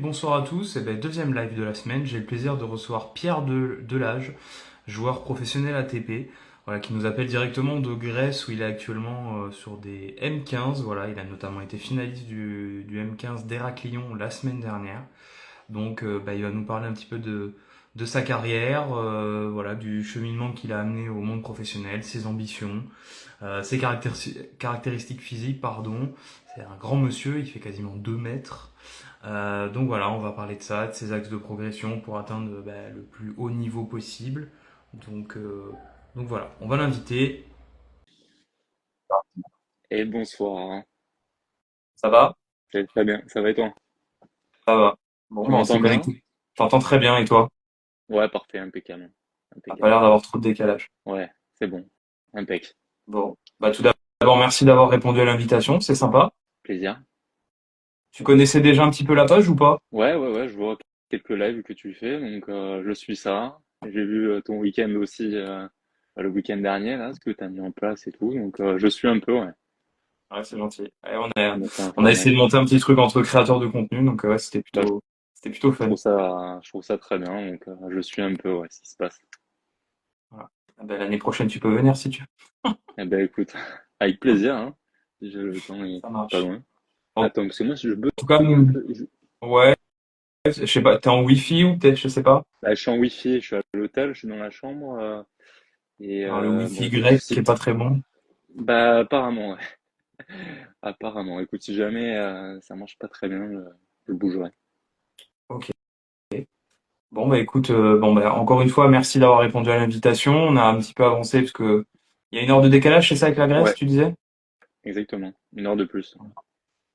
Bonsoir à tous, et ben, deuxième live de la semaine, j'ai le plaisir de recevoir Pierre Delage, joueur professionnel ATP, voilà, qui nous appelle directement de Grèce où il est actuellement sur des M15, voilà, il a notamment été finaliste du M15 d'Héraklion la semaine dernière, donc bah, il va nous parler un petit peu de sa carrière, voilà, du cheminement qu'il a amené au monde professionnel, ses ambitions, ses caractéristiques physiques, pardon. C'est un grand monsieur, il fait quasiment 2 mètres. Donc voilà, on va parler de ça, de ses axes de progression pour atteindre le plus haut niveau possible. Donc, euh, donc voilà, on va l'inviter. Et bonsoir. Ça va? C'est très bien. Ça va et toi? Ça va. Bon, Tu ben on s'est m'entends bien? connecté. Je t'entends très bien et toi? Ouais, parfait, impeccable. T'as pas Impeccable. l'air d'avoir trop de décalage. Ouais, c'est bon. Impec. Bon, bah tout d'abord, merci d'avoir répondu à l'invitation, c'est sympa. Plaisir. Tu connaissais déjà un petit peu la page ou pas? Ouais, je vois quelques lives que tu fais, donc je suis ça. J'ai vu ton week-end aussi, le week-end dernier, là, ce que tu as mis en place et tout, donc je suis un peu, ouais. Ouais, c'est gentil. Ouais, Je me tiens on a informé. essayé de monter un petit truc entre créateurs de contenu, donc ouais, Bah, c'était plutôt fun. je trouve ça très bien, donc je suis un peu, ouais, ce qui se passe. Voilà. Ah ben, l'année prochaine, tu peux venir si tu veux. Eh ben écoute, avec plaisir, hein. Si j'ai le temps et Ça pas marche. loin. En Attends, parce que moi, je bug tout cas, un peu. ouais, je sais pas, t'es en Wi-Fi ou peut-être, je sais pas. Bah, je suis en Wi-Fi, je suis à l'hôtel, je suis dans la chambre. Et Alors, le Wi-Fi bon, grec qui est pas très bon. bah apparemment, ouais. Apparemment. Écoute, si jamais ça marche pas très bien, je bougerai. Ok. Bon, bah écoute, bon, bah, encore une fois, merci d'avoir répondu à l'invitation. On a un petit peu avancé parce que il y a une heure de décalage, c'est ça avec la Grèce, Ouais, tu disais? exactement. Une heure de plus.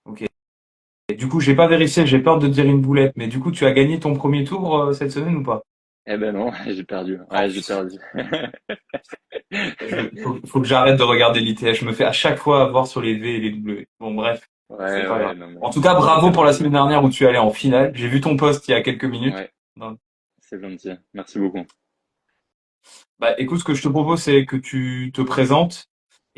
Ok. Et du coup, j'ai pas vérifié, j'ai peur de te dire une boulette, mais du coup, tu as gagné ton premier tour cette semaine ou pas? Eh ben non, j'ai perdu. Oh Ouais, j'ai putain. perdu. Faut que j'arrête de regarder l'ITF. Je me fais à chaque fois avoir sur les V et les W. Bon, bref, c'est pas Ouais, grave. non mais En tout cas, c'est bravo c'est pour la gentil. semaine dernière où tu allais en finale. J'ai vu ton post il y a quelques minutes. Ouais, Donc, c'est gentil. Merci beaucoup. bah, écoute, ce que je te propose, c'est que tu te présentes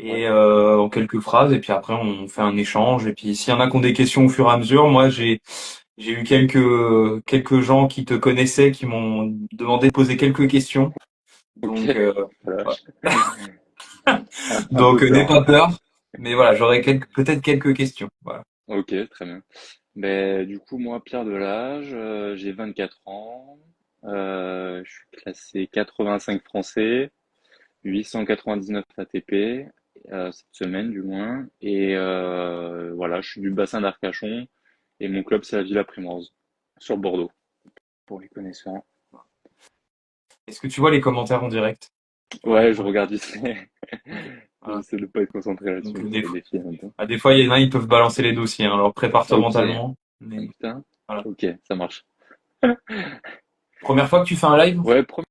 Ouais. et en quelques phrases, et puis après, on fait un échange. Et puis, s'il y en a qui ont des questions au fur et à mesure, moi, j'ai eu quelques gens qui te connaissaient qui m'ont demandé de poser quelques questions. Ok. Donc, Oh la voilà. vache. Un peu Donc, n'aie peur. pas peur. Mais voilà, j'aurais peut-être quelques questions. Voilà. Ok, très bien. Ben, du coup, moi, Pierre Delage, j'ai 24 ans. Je suis classé 85 français. 899 ATP cette semaine du moins. Et voilà, je suis du bassin d'Arcachon et mon club c'est la Villa Primoise sur Bordeaux pour les connaisseurs. Est-ce que tu vois les commentaires en direct? Ouais, je regarde ici. Ok. Voilà. J'essaie de pas être concentré Donc, là-dessus, ça défie un peu. des fois, il y en a, ils peuvent balancer les dossiers, hein, alors prépare-toi Ok. mentalement. Ah, Mais putain. voilà. Ok, ça marche. Première fois que tu fais un live? Ouais, premier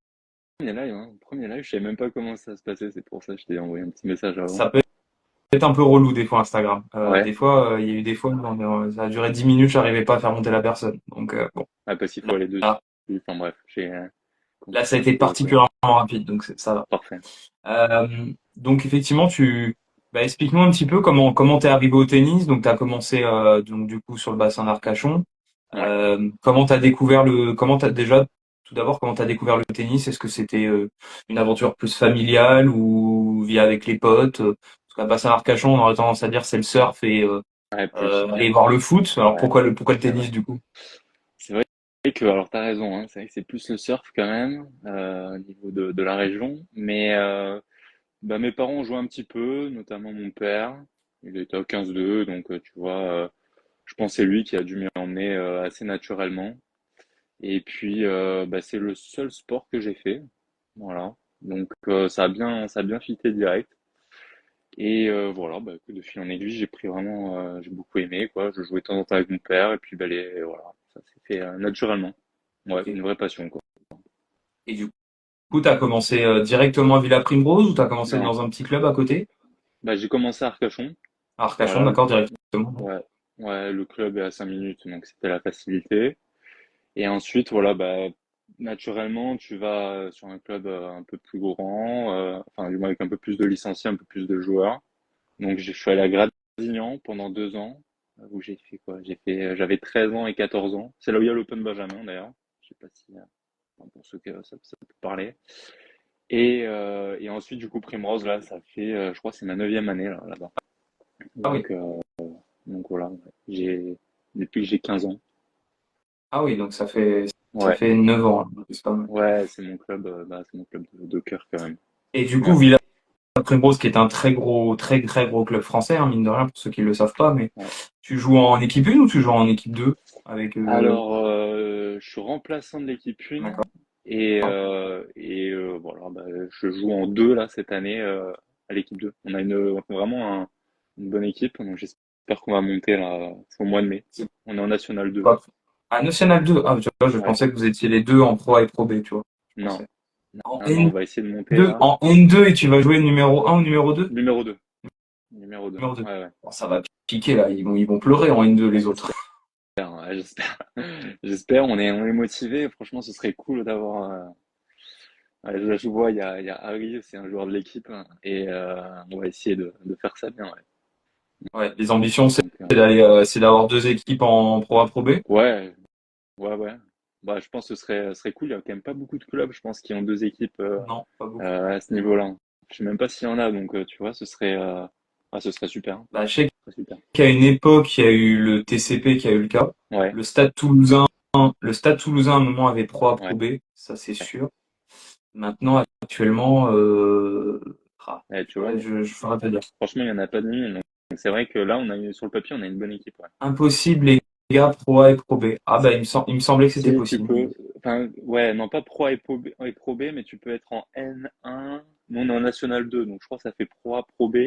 live, hein. Premier live, je savais même pas comment ça se passait, c'est pour ça que je t'ai envoyé un petit message avant. Ça peut être un peu relou des fois Instagram. Ouais, Des fois, il y a eu des fois, ça a duré 10 minutes, j'arrivais pas à faire monter la personne. Donc bon, ah, parce qu'il faut aller dessus. là, Enfin bref, j'ai là, ça compris a un été peu quoi. particulièrement rapide, donc ça va. Parfait. Donc effectivement, explique-nous un petit peu comment t'es arrivé au tennis. Donc t'as commencé donc du coup sur le bassin d'Arcachon. Ouais. Comment t'as déjà tout d'abord comment t'as découvert le tennis? Est-ce que c'était une aventure plus familiale ou via avec les potes? Parce qu'à bassin d'Arcachon, on aurait tendance à dire c'est le surf et Ouais, plus. aller voir le foot. Alors Ouais, pourquoi le c'est vrai. tennis du coup? C'est vrai que, alors t'as raison, hein, c'est vrai que c'est plus le surf quand même, au niveau de la région. Mais bah, mes parents jouaient un petit peu, notamment mon père. Il était à 15-2, donc tu vois, je pense que c'est lui qui a dû m'y emmener assez naturellement. Et puis, bah, c'est le seul sport que j'ai fait. Voilà. Donc ça a bien fité direct. Et voilà, bah, écoute, de fil en aiguille, j'ai pris vraiment, j'ai beaucoup aimé, quoi. Je jouais de temps en temps avec mon père, et puis bah, voilà, ça s'est fait naturellement. Ouais, Ok. une vraie passion, quoi. Et du coup, t'as commencé directement à Villa Primrose ou t'as commencé Non, dans un petit club à côté? bah, j'ai commencé à Arcachon. À Arcachon, Voilà, d'accord, directement. ouais, ouais, le club est à 5 minutes, donc c'était la facilité. Et ensuite, voilà, bah, naturellement, tu vas sur un club un peu plus grand, enfin, du moins avec un peu plus de licenciés, un peu plus de joueurs. Donc, je suis allé à Gradignan pendant 2 ans. où j'ai fait quoi? J'avais 13 ans et 14 ans. C'est là où il y a l'Open Benjamin d'ailleurs. Je sais pas si, enfin, pour ceux que ça peut parler. Et ensuite, du coup, Primrose, là, ça fait, je crois, que c'est ma neuvième année là-bas. Ah oui. Donc, euh, donc voilà, ouais. Depuis que j'ai 15 ans. Ah oui, donc ça Ouais, fait 9 ans, hein, c'est pas mal. ouais, c'est mon club de cœur quand même. Et du Ouais, coup, Villars-Prébroz, qui est un très gros club français, hein, mine de rien, pour ceux qui ne le savent pas, mais ouais. tu joues en équipe 1 ou tu joues en équipe 2 avec Alors, je suis remplaçant de l'équipe 1 d'accord. et voilà, bah, je joue en 2 là cette année à l'équipe 2. Vraiment une bonne équipe, donc j'espère qu'on va monter là, c'est au mois de mai. C'est On est en National 2. quoi? Ah, National 2. Ah, tu vois, je Ouais, pensais que vous étiez les deux en Pro A et Pro B, tu vois. Je non, pensais. En non, on va essayer de monter N2, là. en N2 et tu vas jouer numéro 1 ou numéro 2? Numéro 2, numéro 2. Numéro 2. Ouais, ouais. Bon, ça va piquer là, ils vont pleurer en N2 les autres. J'espère, ouais, j'espère. J'espère, on est motivé. Franchement, ce serait cool d'avoir. Ouais, là, je vois, il y a Harry, c'est un joueur de l'équipe, hein, et on va essayer de faire ça bien, ouais. Ouais, les ambitions, Donc, c'est d'avoir deux équipes en Pro A, Pro B? ouais, ouais, ouais. Bah, je pense que ce serait cool. Il y a quand même pas beaucoup de clubs, je pense, qui ont deux équipes Non, pas beaucoup. à ce niveau-là. Je sais même pas s'il y en a, donc tu vois, ce serait super. Bah, je sais Ce serait super. qu'à une époque, il y a eu le TCP qui a eu le cas. Ouais, Le Stade Toulousain, le Stade Toulousain, à un moment, avait Pro A, Pro ouais, B, ça c'est ouais. sûr. Maintenant, actuellement, Ouais, tu vois, ouais, je ferais pas dire. franchement, il y en a pas de mille. Donc c'est vrai que là, sur le papier, on a une bonne équipe, ouais. Impossible, les gars, Pro A et Pro B. Ah bah, il me semblait que c'était Si tu possible. peux, enfin, ouais, non pas Pro A et Pro B, mais tu peux être en N1. Nous, on est en National 2, donc je crois que ça fait Pro A, Pro B,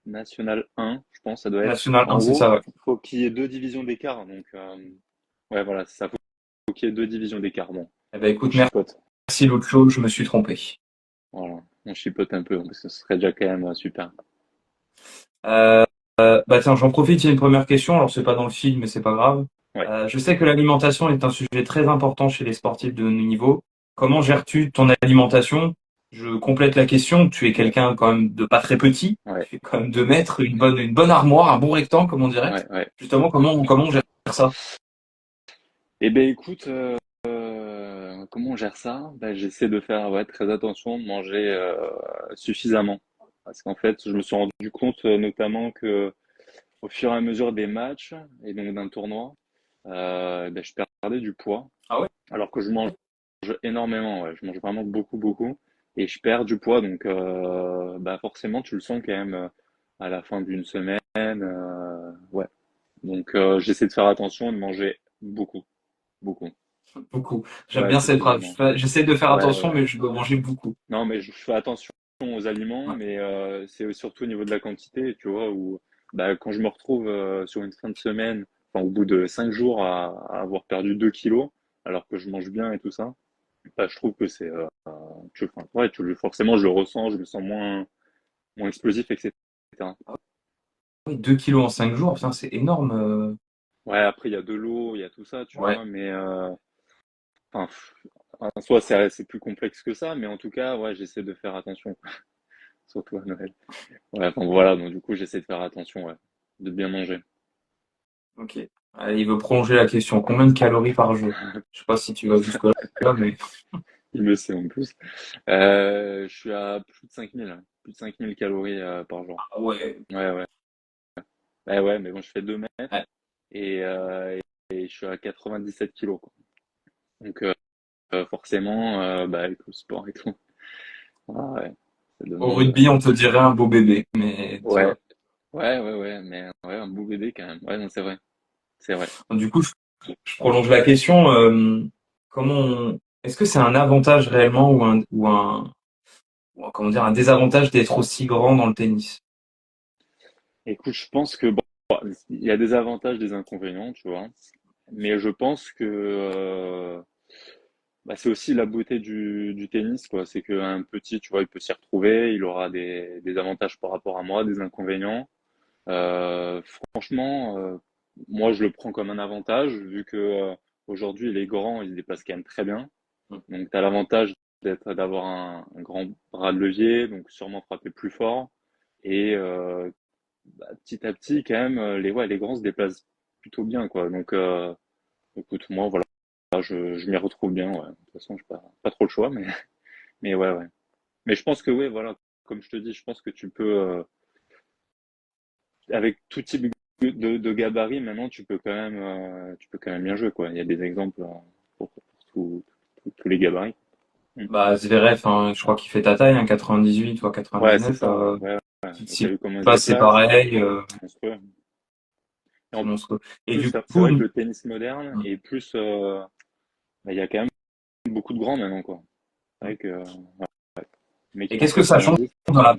National 1, je pense, ça doit être. National En 1, c'est gros, ça, ouais. il faut qu'il y ait deux divisions d'écart. Donc, ouais, voilà, c'est ça. Faut qu'il y ait deux divisions d'écart. Bon, Eh ben, on écoute, chipote. merci l'autre, je me suis trompé. Voilà, on chipote un peu, parce que ce serait déjà quand même super. Euh, Bah tiens, j'en profite, il y a une première question. Alors c'est pas dans le film, mais c'est pas grave. Ouais. Je sais que l'alimentation est un sujet très important chez les sportifs de haut niveau. Comment gères-tu ton alimentation? Je complète la question. Tu es quelqu'un quand même de pas très petit. Ouais, Tu es quand même 2 mètres, une bonne armoire, un bon rectangle, comme on dirait. ouais, ouais. Justement, comment on gère ça? Eh ben écoute, comment on gère ça? Ben, j'essaie de faire ouais, très attention, de manger suffisamment. Parce qu'en fait, je me suis rendu compte notamment que au fur et à mesure des matchs et donc d'un tournoi, ben, je perdais du poids. Ah ouais? Alors que je mange énormément, ouais. Je mange vraiment beaucoup, beaucoup. Et je perds du poids, donc bah forcément, tu le sens quand même à la fin d'une semaine. Ouais. Donc j'essaie de faire attention et de manger beaucoup, beaucoup. Beaucoup. J'aime Ouais, bien cette phrase. suffisamment. J'essaie de faire Ouais, ouais, attention, ouais. mais je dois manger beaucoup. Non, mais je fais attention aux aliments, Ouais. mais c'est surtout au niveau de la quantité, tu vois, où bah, quand je me retrouve sur une fin de semaine, enfin au bout de 5 jours à avoir perdu 2 kilos, alors que je mange bien et tout ça, bah, je trouve que enfin, ouais, forcément je le ressens, je me sens moins explosif, etc. Oui, 2 kilos en 5 jours, putain, c'est énorme. Ouais, après il y a de l'eau, il y a tout ça, tu Ouais. vois, mais enfin, en soi c'est plus complexe que ça, mais en tout cas, ouais, j'essaie de faire attention, surtout à Noël. Ouais, enfin voilà, donc du coup, j'essaie de faire attention, ouais, de bien manger. Ok. Il veut prolonger la question. Combien de calories par jour? Je sais pas si tu vas jusque-là, mais Il me sait en plus. Je suis à plus de 5000, hein, plus de 5000 calories par jour. ah ouais. Ouais, ouais. Ouais, ouais, mais bon, je fais 2 mètres Ouais. et je suis à 97 kilos, quoi. Donc forcément, bah, avec le sport et tout, ah ouais, ça Au demande. rugby, on te dirait un beau bébé, mais tu Ouais, vois. ouais, ouais, ouais, mais ouais, un beau bébé quand même. Ouais, non, c'est vrai, c'est vrai. Du coup, je prolonge la question. Est-ce que c'est un avantage réellement ou comment dire, un désavantage d'être aussi grand dans le tennis? Écoute, je pense que bon, il y a des avantages, des inconvénients, tu vois. Mais je pense que bah, c'est aussi la beauté du tennis, quoi. C'est qu'un petit, tu vois, il peut s'y retrouver, il aura des avantages par rapport à moi, des inconvénients. Franchement, moi, je le prends comme un avantage, vu que aujourd'hui, il est grand, il se déplace quand même très bien. Donc, tu as l'avantage d'avoir un grand bras de levier, donc sûrement frapper plus fort. Et petit à petit, quand même, les grands se déplacent plutôt bien, quoi. Donc, écoute, moi, voilà, je m'y retrouve bien, ouais. De toute façon, j'ai pas trop le choix, mais, mais ouais, ouais. Mais je pense que, ouais, voilà, comme je te dis, je pense que tu peux, avec tout type de gabarit, maintenant, tu peux quand même bien jouer, quoi. Il y a des exemples pour tous les gabarits. Mm. Bah, Zverev, hein, je crois qu'il fait ta taille, hein, 98 ou Ouais, c'est 99. ça, ouais. Ouais, ouais. Et t'as Si vu comment il se pas, c'est déplace? pareil, Monstrueux. Et c'est en monstrueux. Et plus, du c'est coup, vrai que le tennis moderne est plus, bah, il y a quand même beaucoup de grands maintenant, quoi. C'est vrai que, le mec et qui en qu'est-ce que ça change 90, dans la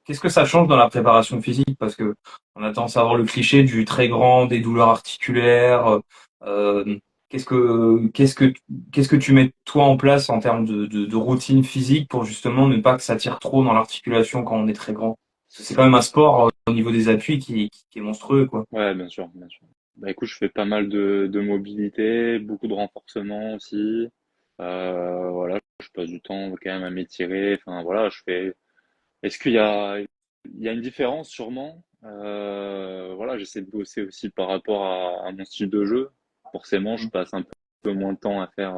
qu'est-ce que ça change dans la préparation physique? Parce que on a tendance à avoir le cliché du très grand, des douleurs articulaires. Euh, qu'est-ce que qu'est-ce que qu'est-ce que tu mets toi en place en termes de routine physique pour justement ne pas que ça tire trop dans l'articulation quand on est très grand? Parce que c'est quand même un sport au niveau des appuis qui est monstrueux, quoi. ouais, bien sûr, bien sûr. Bah écoute, je fais pas mal de mobilité, beaucoup de renforcement aussi. Voilà, je passe du temps quand même à m'étirer. Enfin voilà, je fais. Est-ce qu'il y a une différence sûrement? Voilà, j'essaie de bosser aussi par rapport à mon style de jeu. Forcément, je passe un peu moins de temps à faire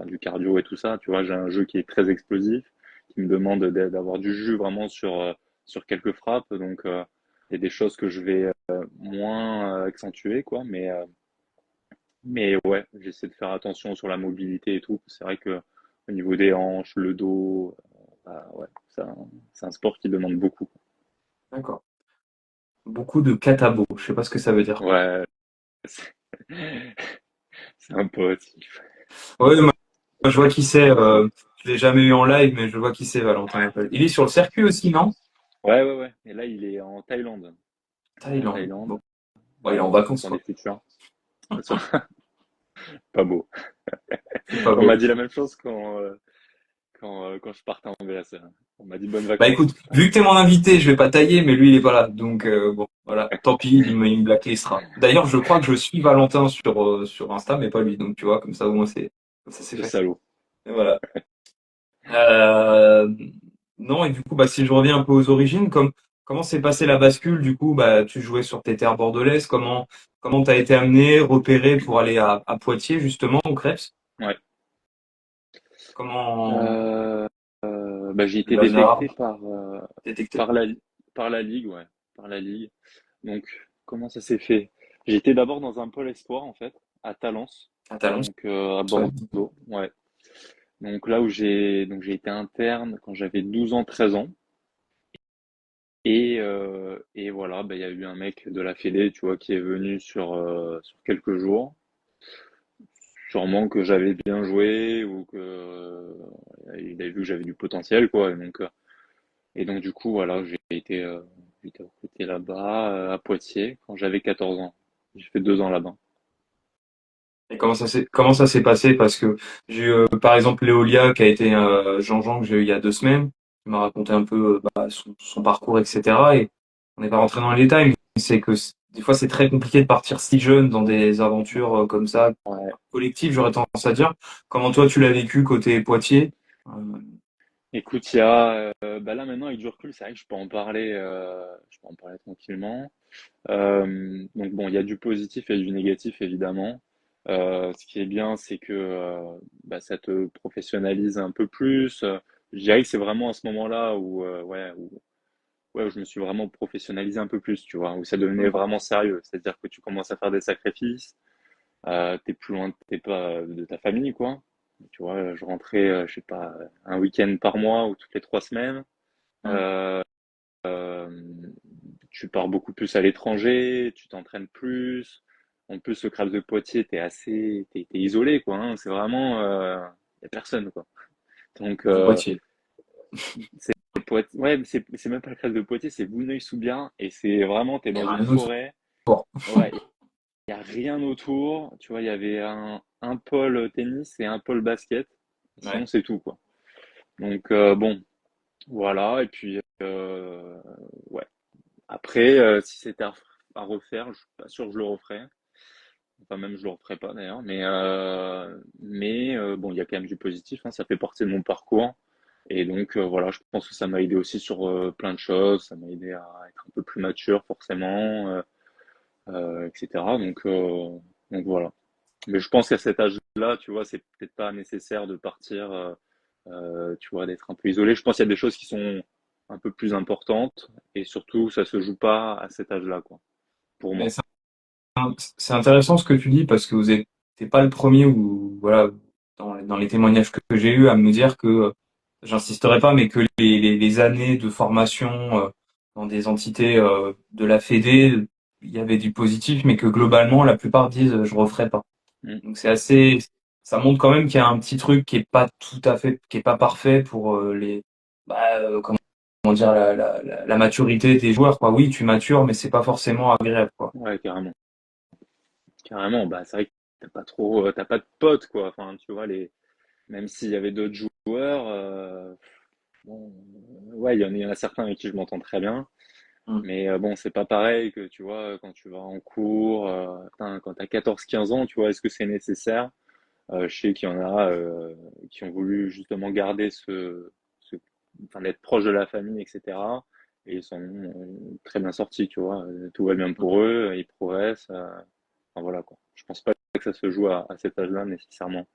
du cardio et tout ça. Tu vois, j'ai un jeu qui est très explosif, qui me demande d'avoir du jus vraiment sur quelques frappes. Donc, il y a des choses que je vais moins accentuer, quoi. Mais ouais, j'essaie de faire attention sur la mobilité et tout. C'est vrai que au niveau des hanches, le dos, bah ouais, c'est un sport qui demande beaucoup. D'accord. Beaucoup de catabo. Je sais pas ce que ça veut dire. Ouais, c'est c'est un pote. Ouais, moi, je vois qui c'est. Je l'ai jamais eu en live, mais je vois qui c'est, Valentin Apple. Il est sur le circuit aussi, non? Ouais, ouais, ouais. Et là, il est en Thaïlande. Il est en Thaïlande. Bon, Thaïlande. bon, il est en On vacances, s'attend quoi. des futurs. Pas beau. C'est pas On beau. m'a dit la même chose quand je partais en Grèce. On m'a dit bonnes Bah vacances. écoute, vu que t'es mon invité, je vais pas tailler, mais lui il est pas là. Donc bon, voilà. Tant pis, il me blacklistera. D'ailleurs, je crois que je suis Valentin sur Insta, mais pas lui. Donc tu vois, comme ça au moins c'est Le fait. salaud. Et voilà. Euh, non, et du coup, bah si je reviens un peu aux origines, comment s'est passée la bascule? Du coup, bah tu jouais sur tes terres bordelaises. Comment t'as été amené, repéré pour aller à Poitiers justement au Crêpes? Ouais. Comment Euh, bah, j'ai été le hasard détecté détecté? par la, par la Ligue, ouais. Par la Ligue. Donc, comment ça s'est fait? J'ai été d'abord dans un pôle espoir, en fait, à Talence, À Talence, donc à ouais. Bordeaux, ouais. Donc là où j'ai été interne quand j'avais 12 ans, 13 ans. Et voilà, bah, il y a eu un mec de la Fédé, tu vois, qui est venu sur quelques jours. Sûrement que j'avais bien joué ou que il avait vu que j'avais du potentiel, quoi. Et donc du coup, voilà, j'ai été recruté là-bas, à Poitiers, quand j'avais 14 ans. J'ai fait 2 ans là-bas. Et comment ça s'est passé? Parce que j'ai eu, par exemple, Léolia, qui a été Jean-Jean que j'ai eu il y a 2 semaines, qui m'a raconté un peu bah, son parcours, etc. Et on n'est pas rentré dans les détails, mais c'est que des fois, c'est très compliqué de partir si jeune dans des aventures comme ça, Ouais. collectives, j'aurais tendance à dire. Comment toi, tu l'as vécu côté Poitiers? Euh, Écoute, il y a, bah là maintenant avec du recul, c'est vrai que je peux en parler tranquillement. Donc bon, il y a du positif et du négatif évidemment. Ce qui est bien, c'est que bah, ça te professionnalise un peu plus. Je dirais que c'est vraiment à ce moment-là où je me suis vraiment professionnalisé un peu plus, tu vois, où ça devenait vraiment sérieux. C'est-à-dire que tu commences à faire des sacrifices, t'es plus loin de ta famille, quoi. Tu vois, je rentrais, je sais pas, un week-end par mois ou toutes les 3 semaines. Euh, Tu pars beaucoup plus à l'étranger, tu t'entraînes plus. En plus, le Crabes de Poitiers, t'es isolé, quoi, hein. C'est vraiment, y a personne, quoi. Donc, de Poitiers. c'est ouais, mais c'est même pas le Crabes de Poitiers, c'est Vouneuil-sous-Biard, et c'est vraiment, t'es Et dans une rien d'autre. forêt. Bon. Ouais, il y a rien autour. Tu vois, il y avait un pôle tennis et un pôle basket. Sinon, Ouais. c'est tout, quoi. Donc, bon, voilà. Et puis, ouais. Après, si c'était à refaire, je suis pas sûr que je le referais. Enfin, même je le referais pas d'ailleurs. Mais bon, il y a quand même du positif, hein, ça fait partie de mon parcours. Et donc voilà, je pense que ça m'a aidé aussi sur plein de choses. Ça m'a aidé à être un peu plus mature forcément, etc. Donc voilà. Mais je pense qu'à cet âge-là, tu vois, c'est peut-être pas nécessaire de partir, tu vois, d'être un peu isolé. Je pense qu'il y a des choses qui sont un peu plus importantes et surtout, ça se joue pas à cet âge-là, quoi, pour Mais moi. c'est intéressant ce que tu dis parce que vous êtes, t'es pas le premier ou voilà dans les témoignages que j'ai eu à me dire que j'insisterai pas, mais que les années de formation dans des entités de la Fédé, il y avait du positif, mais que globalement la plupart disent je referai pas. Mm. Donc c'est assez, ça montre quand même qu'il y a un petit truc qui est pas tout à fait, qui est pas parfait pour comment dire la maturité des joueurs quoi. Oui, tu matures, mais c'est pas forcément agréable quoi. Ouais, carrément. Carrément. Bah, c'est vrai que t'as pas de potes, quoi. Enfin, tu vois, même s'il y avait d'autres joueurs, bon, ouais, il y en a certains avec qui je m'entends très bien. Mm. Mais bon, c'est pas pareil que, tu vois, quand tu vas en cours, putain, quand t'as 14-15 ans, tu vois, est-ce que c'est nécessaire? Je sais qu'il y en a qui ont voulu justement garder enfin, d'être proche de la famille, etc. Et ils sont très bien sortis, tu vois. Tout va bien pour eux, ils progressent. Enfin, voilà, quoi. Je pense pas que ça se joue à cet âge-là nécessairement.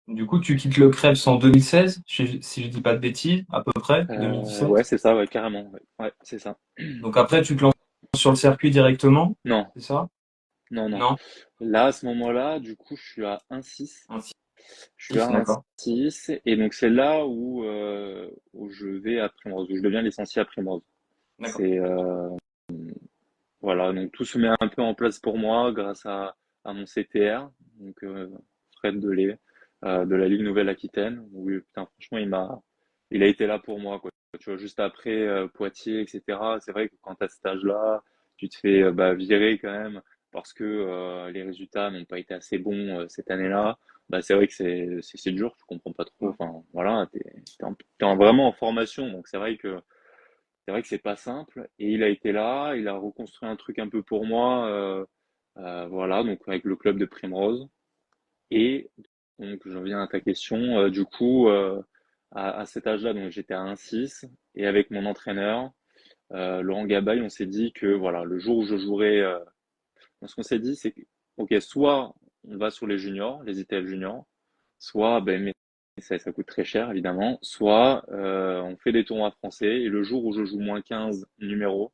Du coup, tu quittes le Krebs en 2016, si je dis pas de bêtises, à peu près, Ouais, 2017. c'est ça, ouais, carrément. Ouais, ouais, c'est ça. Donc après, tu te lances sur le circuit directement, Non, c'est ça? non, non. Non? Là, à ce moment-là, du coup, je suis à 1,6. Un Je suis à 6, d'accord. 1,6. Et donc, c'est là où je vais à Primrose, où je deviens licencié à Primrose. D'accord. C'est, voilà, donc tout se met un peu en place pour moi grâce à mon CTR, donc Fred Delay, de la Ligue Nouvelle-Aquitaine. Oui, putain, franchement, il a été là pour moi, quoi. Tu vois, juste après Poitiers, etc. C'est vrai que quand à cet âge-là, tu te fais bah, virer quand même parce que les résultats n'ont pas été assez bons cette année-là. Bah, c'est vrai que c'est dur, tu comprends pas trop. Ouais. Enfin, voilà, vraiment en formation, donc c'est vrai que c'est pas simple. Et il a été là, il a reconstruit un truc un peu pour moi, voilà, donc avec le club de Primrose. Et donc, je reviens à ta question. Du coup, à cet âge-là, donc j'étais à 1,6 et avec mon entraîneur, Laurent Gabaye, on s'est dit que voilà, le jour où je jouerai, ce qu'on s'est dit, c'est que, ok, soit on va sur les juniors, les ITF juniors, soit, ben, mais ça coûte très cher évidemment, soit on fait des tournois français et le jour où je joue moins 15 numéros,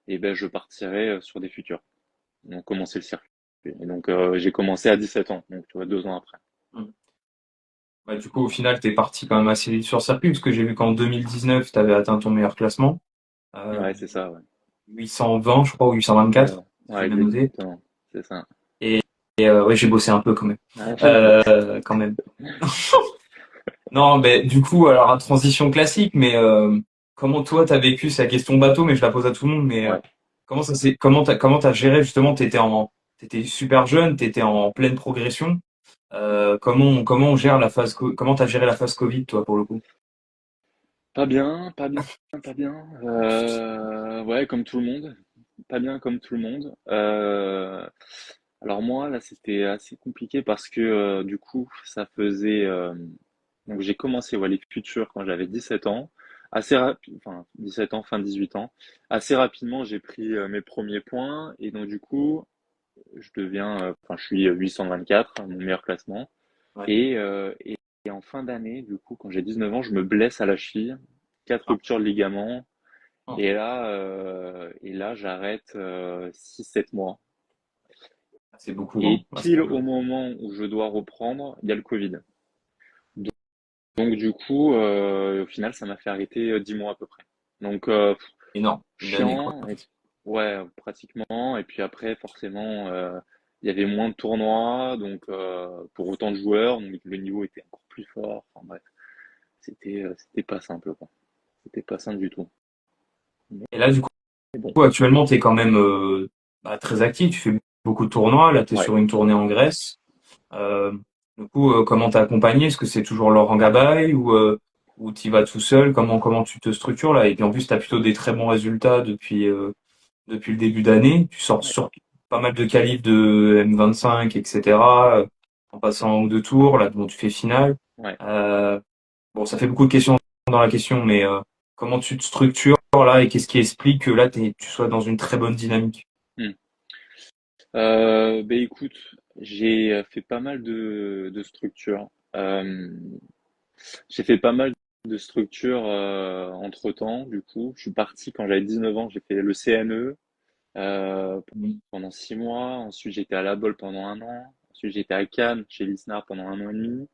et ben je partirai sur des futurs. Donc commencer le circuit. Et donc j'ai commencé à 17 ans, donc tu vois 2 ans après. Mm. Bah, du coup, au final, t'es parti quand même assez vite sur circuit, parce que j'ai vu qu'en 2019, t'avais atteint ton meilleur classement. Euh, Ouais, c'est ça, ouais. 820, je crois, ou Ouais, 824, j'ai ouais, bien noté. exactement. C'est ça. Et, ouais, j'ai bossé un peu quand même. Ouais, Quand même. Non, mais du coup, alors, à transition classique, mais comment toi t'as vécu, c'est la question bateau, mais je la pose à tout le monde, mais ouais. comment t'as géré justement, t'étais super jeune, t'étais en pleine progression. Comment on gère la phase, comment t'as géré la phase Covid, toi, pour le coup? Pas bien, pas bien, pas bien. Ouais, comme tout le monde. Pas bien comme tout le monde. Alors moi, là, c'était assez compliqué parce que du coup, ça faisait... donc j'ai commencé ouais, les futurs quand j'avais 17 ans. Assez rapide, enfin 17 ans, fin 18 ans. Assez rapidement, j'ai pris mes premiers points et donc du coup, je suis 824, mon meilleur classement. Ouais. Et en fin d'année, du coup, quand j'ai 19 ans, je me blesse à la cheville, 4 ruptures de ligaments. Ah, Et là, j'arrête 6-7 mois. c'est beaucoup, hein. Et Ouais, c'est pile pas au mal. moment où je dois reprendre, il y a le Covid. Donc du coup, au final, ça m'a fait arrêter 10 mois à peu près. Donc Énorme. Une année, quoi. chiant, ouais, pratiquement. Et puis après, forcément, il y avait moins de tournois, donc pour autant de joueurs, donc le niveau était encore plus fort. Enfin bref, c'était pas simple, quoi. C'était pas simple du tout. Et là, du Mais bon, coup, actuellement, t'es quand même très actif, tu fais beaucoup de tournois, là, t'es ouais. sur une tournée en Grèce. Euh, du coup, comment t'es accompagné? Est-ce que c'est toujours Laurent Gabaye ou t'y vas tout seul? Comment tu te structures là? Et puis en plus, t'as plutôt des très bons résultats depuis le début d'année. Tu sors Ouais, sur pas mal de qualifs de M25, etc. En passant en 2 tours, là, dont tu fais finale. ouais. Euh, bon, ça fait beaucoup de questions dans la question, mais comment tu te structures là et qu'est-ce qui explique que là tu sois dans une très bonne dynamique? Hmm. Ben écoute, j'ai fait pas mal de structures. J'ai fait pas mal de structures entre-temps, du coup. Je suis parti quand j'avais 19 ans, j'ai fait le CNE euh, Mhm. pendant 6 mois. Ensuite, j'étais à La Bolle pendant un an. Ensuite, j'étais à Cannes, chez Lisnard pendant un an et demi.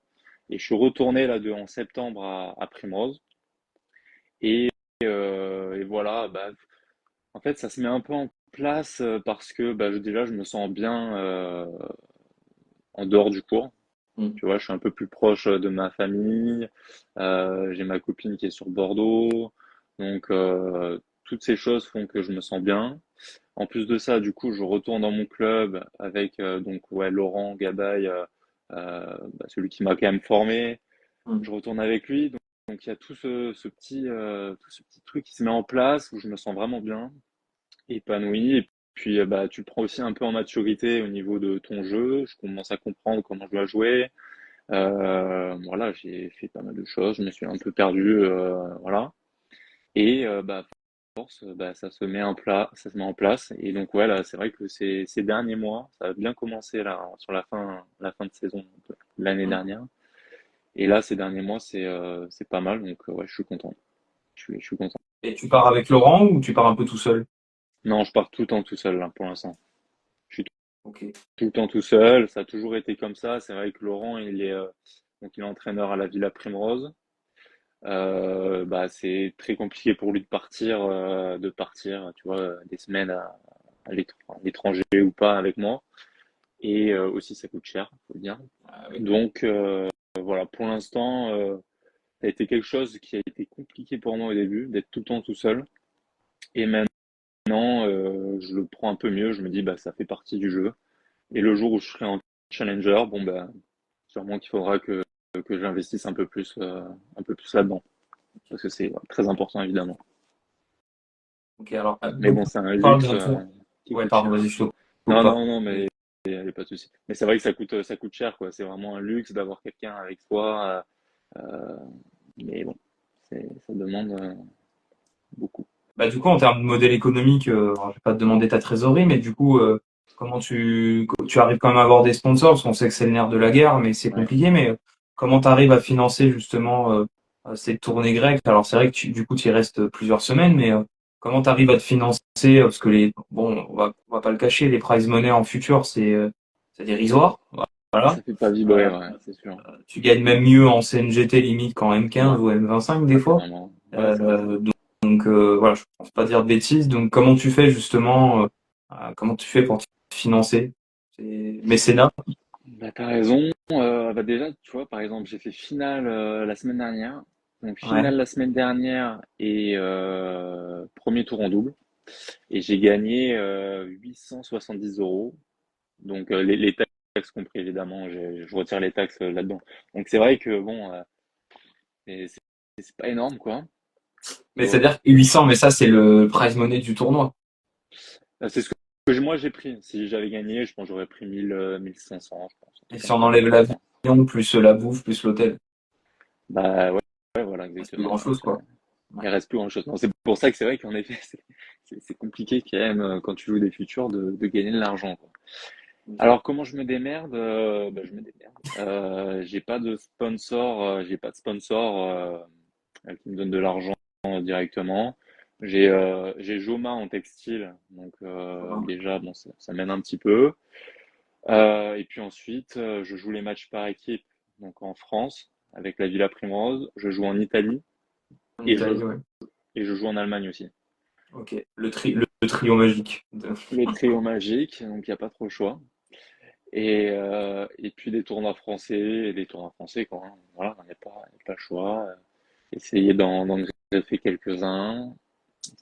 Et je suis retourné en septembre à Primrose. Et, et voilà, bah, en fait, ça se met un peu en place parce que bah, déjà, je me sens bien en dehors du cours. Mhm. Tu vois, je suis un peu plus proche de ma famille. J'ai ma copine qui est sur Bordeaux. Donc, toutes ces choses font que je me sens bien. En plus de ça, du coup, je retourne dans mon club avec donc ouais, Laurent Gabaye, bah, celui qui m'a quand même formé. Mhm. Je retourne avec lui. Donc il y a tout ce petit truc qui se met en place où je me sens vraiment bien, épanoui. Et puis, bah, tu prends aussi un peu en maturité au niveau de ton jeu. Je commence à comprendre comment je dois jouer. Voilà, j'ai fait pas mal de choses. Je me suis un peu perdu, voilà. Et bah, à force, bah, ça se met en place. Et donc, ouais, là, c'est vrai que ces derniers mois, ça a bien commencé là, sur la fin de saison de l'année Mhm. dernière. Et là, ces derniers mois, c'est pas mal. Donc, ouais, je suis content. Je suis content. Et tu pars avec Laurent ou tu pars un peu tout seul? Non, je pars tout le temps tout seul, là, pour l'instant. Je suis Ok. tout le temps tout seul. Ça a toujours été comme ça. C'est vrai que Laurent, donc il est entraîneur à la Villa Primrose. Bah, c'est très compliqué pour lui de partir, tu vois, des semaines à l'étranger ou pas avec moi. Et aussi, ça coûte cher, faut le dire. Ah oui. Donc voilà, pour l'instant, ça a été quelque chose qui a été compliqué pour moi au début, d'être tout le temps tout seul. Et maintenant, je le prends un peu mieux. Je me dis, bah, ça fait partie du jeu. Et le jour où je serai en challenger, bon, bah, sûrement qu'il faudra que j'investisse un peu plus là-dedans. Parce que c'est très important, évidemment. Ok, alors, Mais donc, bon, c'est un on parle luxe d'un tour. qui Ouais, coûte pardon, cher. vas-y, je te coupe Non, pas. non, non, mais il n'y a pas de souci. Mais c'est vrai que ça coûte cher, quoi. C'est vraiment un luxe d'avoir quelqu'un avec soi. Mais bon, ça demande beaucoup. Bah, du coup, en termes de modèle économique, alors, je vais pas te demander ta trésorerie, mais du coup, comment tu arrives quand même à avoir des sponsors, parce qu'on sait que c'est le nerf de la guerre, mais c'est Ouais. compliqué, mais comment tu arrives à financer justement cette tournée grecque? Alors, c'est vrai que du coup, tu y restes plusieurs semaines, mais comment tu arrives à te financer? Parce que bon, on va pas le cacher, les prize money en futur, c'est dérisoire. Voilà. Ça fait pas vibrer, Euh, ouais, c'est sûr. Tu gagnes même mieux en CNGT limite qu'en M15 Ouais, ou M25 des fois. carrément. Ouais, c'est vrai. Euh, donc voilà, je pense pas dire de bêtises. Donc comment tu fais justement, comment tu fais pour te financer? C'est mécénat? Bah, t'as raison. Bah déjà, tu vois, par exemple, j'ai fait finale la semaine dernière. Donc, Ouais. finale la semaine dernière et premier tour en double. Et j'ai gagné 870 €. Donc, les taxes compris, évidemment. Je retire les taxes là-dedans. Donc, c'est vrai que, bon, c'est c'est- c'est pas énorme, quoi. Tu Mais vois. c'est-à-dire que 800, mais ça c'est le prize money du tournoi. C'est ce que moi j'ai pris. Si j'avais gagné, je pense que j'aurais pris 1500, je pense. Un Et truc si comme on ça, un enlève truc comme ça. l'avion, plus la bouffe, plus l'hôtel, Bah ouais, ouais, voilà, c'est plus exactement. Ouais. grand-chose quoi. Ouais. Il reste plus grand-chose. Non, c'est pour ça que c'est vrai qu'en effet, c'est compliqué quand même quand tu joues des futurs de gagner de l'argent, quoi. Ok. Alors comment je me démerde? Bah, je me démerde. J'ai pas de sponsor qui me donne de l'argent directement. J'ai Joma en textile, donc déjà bon ça m'aide un petit peu. Et puis ensuite je joue les matchs par équipe, donc en France avec la Villa Primrose. Je joue en Italie En et je Italie, ouais. et je joue en Allemagne aussi. Ok. Le trio magique. Le trio magique, donc il n'y a pas trop le choix. Et puis des tournois français, et des tournois français quoi, hein. Voilà, il n'y a pas le choix. Essayer d'en greffer quelques-uns,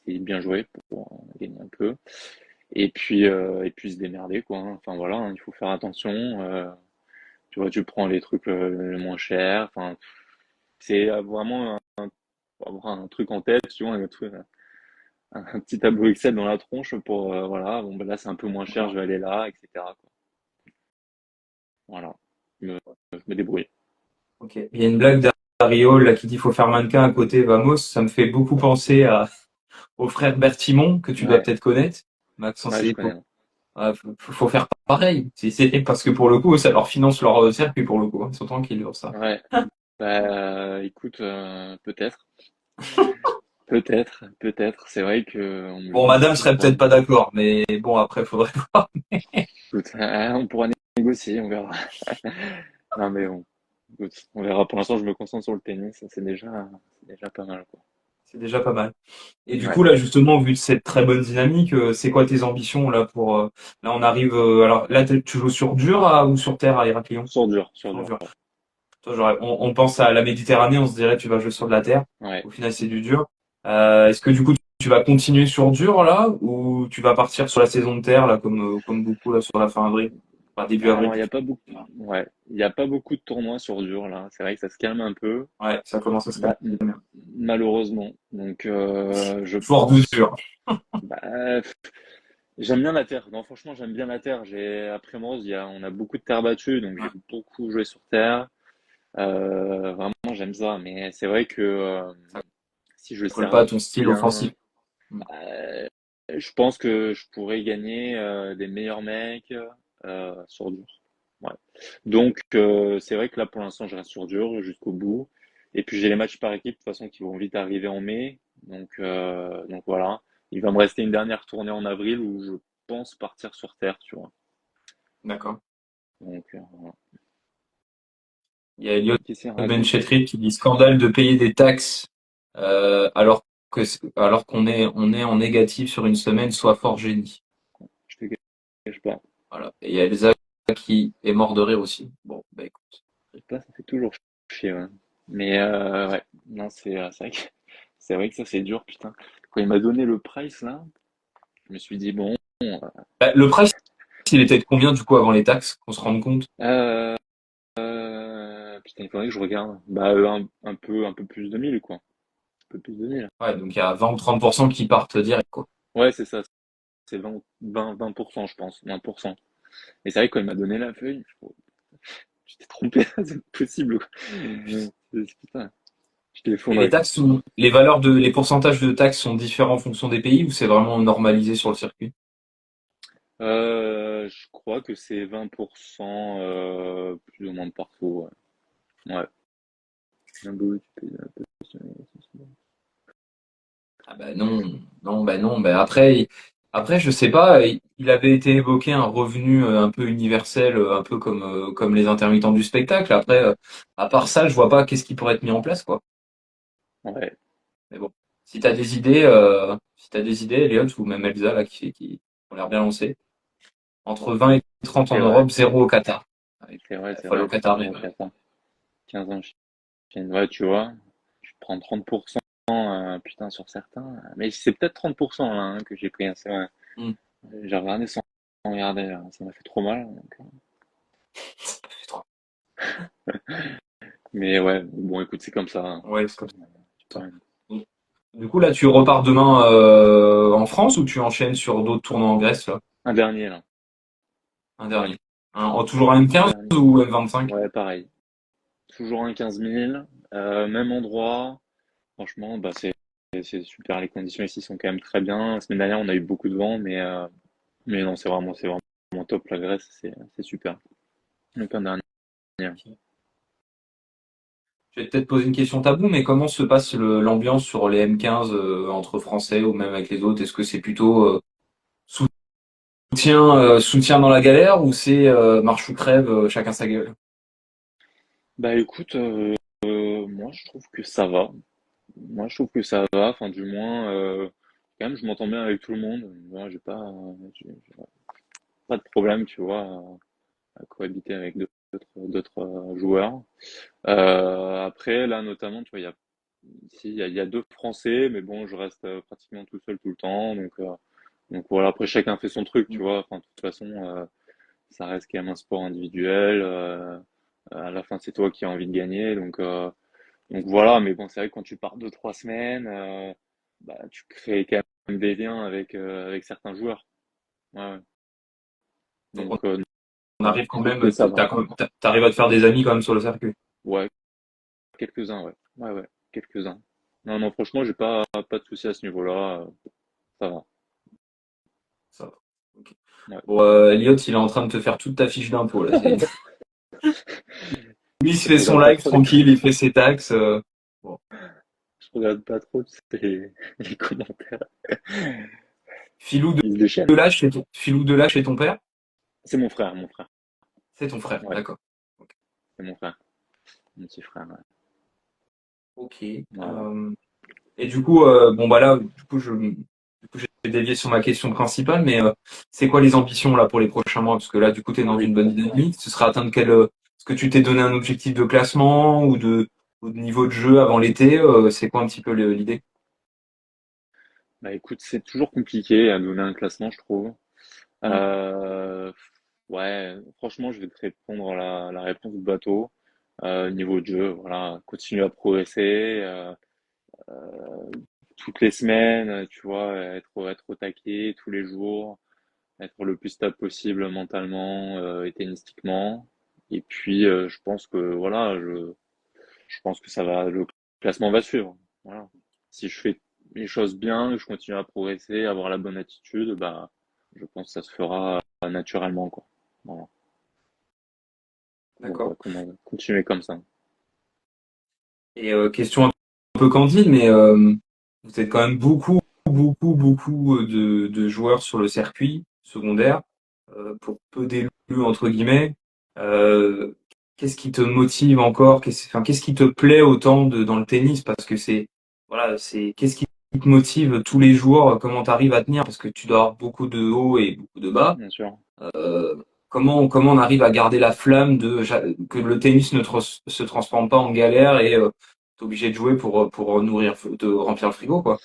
essayer de bien jouer pour gagner un peu. Et puis se démerder quoi, hein. Enfin voilà, hein, il faut faire attention. Tu vois, tu prends les trucs les moins chers. Enfin, c'est vraiment faut avoir un truc en tête, tu vois, un petit tableau Excel dans la tronche pour voilà, bon ben là c'est un peu moins cher, je vais aller là, etc., quoi. Voilà, je me débrouille. Ok. Il y a une blague Riol là, qui dit faut faire mannequin à côté, vamos, ça me fait beaucoup penser au frère Bertimon, que tu dois Ouais, peut-être connaître, Maxence ouais, et je Echo. connais. Ah, faut faire pareil. Parce que pour le coup, ça leur finance leur circuit pour le coup, hein. Ils sont tranquilles sur ça. Ouais, bah écoute, peut-être, peut-être. C'est vrai que on me le Bon, dit madame depuis serait trois peut-être ans. pas d'accord, mais bon, après, faudrait voir. Écoute, on pourra négocier, on verra. Non mais bon, écoute, on verra. Pour l'instant, je me concentre sur le tennis, c'est déjà pas mal, quoi. C'est déjà pas mal. Et du Ouais, coup, là, justement, vu de cette très bonne dynamique, c'est quoi tes ambitions là pour là on arrive alors là tu joues sur dur ou sur terre à Héraclion? sur Sur dur. dur. Toi, on pense à la Méditerranée, on se dirait tu vas jouer sur de la terre. Ouais. Au final, c'est du dur. Est-ce que du coup tu vas continuer sur dur là ou tu vas partir sur la saison de terre là comme beaucoup là sur la fin avril, enfin début avril Alors, il y a plutôt. pas beaucoup, ouais, il y a pas beaucoup de tournois sur dur là. C'est vrai que ça se calme un peu, Ouais, ça commence à se calmer. ma- malheureusement. Donc, je Joueur de pense, dur. bah, j'aime bien la terre. Non, franchement, j'aime bien la terre. Après Mons, on a beaucoup de terre battue, donc Ouais. j'ai beaucoup joué sur terre. Vraiment, j'aime ça. Mais c'est vrai que Ça si je colle pas serve à ton style offensif. bien, euh, je pense que je pourrais gagner des meilleurs mecs sur dur. Ouais. Donc, c'est vrai que là, pour l'instant, je reste sur dur jusqu'au bout. Et puis, j'ai les matchs par équipe, de toute façon, qui vont vite arriver en mai. Donc voilà. Il va me rester une dernière tournée en avril où je pense partir sur terre, tu vois. D'accord. Donc, voilà. Il y a Elliot Qu'est-ce qu'il raconte? Benchetrit qui dit scandale de payer des taxes alors qu'on est en négatif sur une semaine, soit fort génie. Je te cache pas. Voilà. Et il y a Elsa qui est mort de rire aussi. Bon, bah écoute. Je sais pas, ça fait toujours chier, ouais. Mais ouais, non, c'est vrai que, c'est vrai que ça, c'est dur, putain. Quand il m'a donné le price, là, je me suis dit, bon, Bah, le price, il était de combien du coup avant les taxes, qu'on se rende compte? euh, putain, il faudrait que je regarde. Bah, un peu plus de 1000 quoi. Un peu plus de 1000. Ouais, donc il y a 20 ou 30% qui partent direct, quoi. Ouais, c'est ça. C'est 20%, je pense. 20%. Et c'est vrai que quand il m'a donné la feuille, j'étais trompé. C'est pas possible, quoi. Putain, je t'ai Et les effondré. taxes les pourcentages de taxes sont différents en fonction des pays ou c'est vraiment normalisé sur le circuit? Je crois que c'est 20%, plus ou moins de partout, ouais. Ouais. Bien beau, tu payes un peu. Ah bah non, non, bah non. Bah après, je sais pas. Il avait été évoqué un revenu un peu universel, un peu comme les intermittents du spectacle. Après, à part ça, je vois pas qu'est-ce qui pourrait être mis en place, quoi. Ouais. Mais bon, si t'as des idées, Elliot ou même Elsa là qui ont l'air bien lancés. Entre 20 et 30 en C'est vrai. Europe, zéro au Qatar. Ouais, C'est faut aller vrai. au Qatar, mais Zéro Qatar. 15 ans Chine. Ouais, tu vois. Tu prends 30%, putain, sur certains. Mais c'est peut-être 30% là, hein, que j'ai pris, hein, c'est vrai. hmm, J'ai regardé sans regarder, là. Ça m'a fait trop mal. ça fait trop. Mais ouais, bon, écoute, c'est comme ça, hein. Ouais, c'est comme Tu peux ça. rien. Du coup, là, tu repars demain en France ou tu enchaînes sur d'autres tournois en Grèce, là? Un dernier, là. Un dernier. Toujours un Un M15 dernier. ou M25? Ouais, pareil. Toujours un 15 000. Même endroit. Franchement, bah, c'est super. Les conditions ici sont quand même très bien. La semaine dernière, on a eu beaucoup de vent, mais non, c'est vraiment top. La Grèce, c'est super. Donc, un dernier. Je vais peut-être poser une question tabou, mais comment se passe l'ambiance sur les M15 entre Français ou même avec les autres? Est-ce que c'est plutôt soutien dans la galère ou c'est marche ou crève, chacun sa gueule? Bah écoute, moi je trouve que ça va. Moi je trouve que ça va. Enfin du moins, quand même je m'entends bien avec tout le monde. Moi j'ai pas de problème, tu vois, à cohabiter avec d'autres joueurs. Après là notamment, tu vois, il y a deux Français, mais bon, je reste pratiquement tout seul tout le temps. Donc voilà. Après chacun fait son truc, tu vois. Enfin de toute façon, ça reste quand même un sport individuel. À la fin, c'est toi qui as envie de gagner, donc voilà, mais bon, c'est vrai que quand tu pars 2, 3 semaines, bah, tu crées quand même des liens avec certains joueurs. Ouais, ouais. Donc Donc on arrive quand je trouve même, que ça va. t'arrives à te faire des amis quand même sur le circuit. Ouais, quelques-uns, ouais. Ouais, ouais, quelques-uns. Non, non, franchement, j'ai pas de soucis à ce niveau-là. Ça va. Ça va. Ok. Ouais. Bon, Elliot, il est en train de te faire toute ta fiche d'impôt, là. Lui, il se fait Je son regarde pas live trop les, tranquille, il fait ses taxes. Bon. je regarde pas trop, tu sais, les commentaires. Filou Ils se de déchaînent. l'âge Filou de l'âge chez ton père? C'est mon frère, mon frère. C'est ton frère, Ouais, d'accord. Ok. c'est mon frère, mon petit frère. Ouais. Ok. Voilà. Et du coup, bon bah là, du coup, j'ai dévié sur ma question principale, mais c'est quoi les ambitions là pour les prochains mois? Parce que là, du coup, tu es Ah dans oui. une bonne dynamique. Ce sera atteindre quel est-ce que tu t'es donné un objectif de classement ou de niveau de jeu avant l'été? C'est quoi un petit peu l'idée? Bah écoute, c'est toujours compliqué à donner un classement, je trouve. Hmm. Euh, ouais, franchement, je vais te répondre la réponse de bateau. Niveau de jeu, voilà, continuer à progresser toutes les semaines, tu vois, être au taquet tous les jours, être le plus stable possible mentalement et tennistiquement. Et puis, je pense que voilà, je pense que le classement va suivre. Voilà. Si je fais les choses bien, que je continue à progresser, avoir la bonne attitude, bah, je pense que ça se fera naturellement, quoi. Voilà. Donc, D'accord. comment continuer comme ça. Et question un peu candide, mais vous êtes quand même beaucoup de joueurs sur le circuit secondaire, pour peu d'élus entre guillemets. Euh, Qu'est-ce qui te motive encore? Qu'est-ce qui te plaît autant dans le tennis? Parce que qu'est-ce qui te motive tous les jours? Comment tu arrives à tenir? Parce que tu dois avoir beaucoup de hauts et beaucoup de bas. Bien sûr. Euh, comment on arrive à garder la flamme que le tennis se transforme pas en galère et t'es obligé de jouer pour de remplir le frigo, quoi.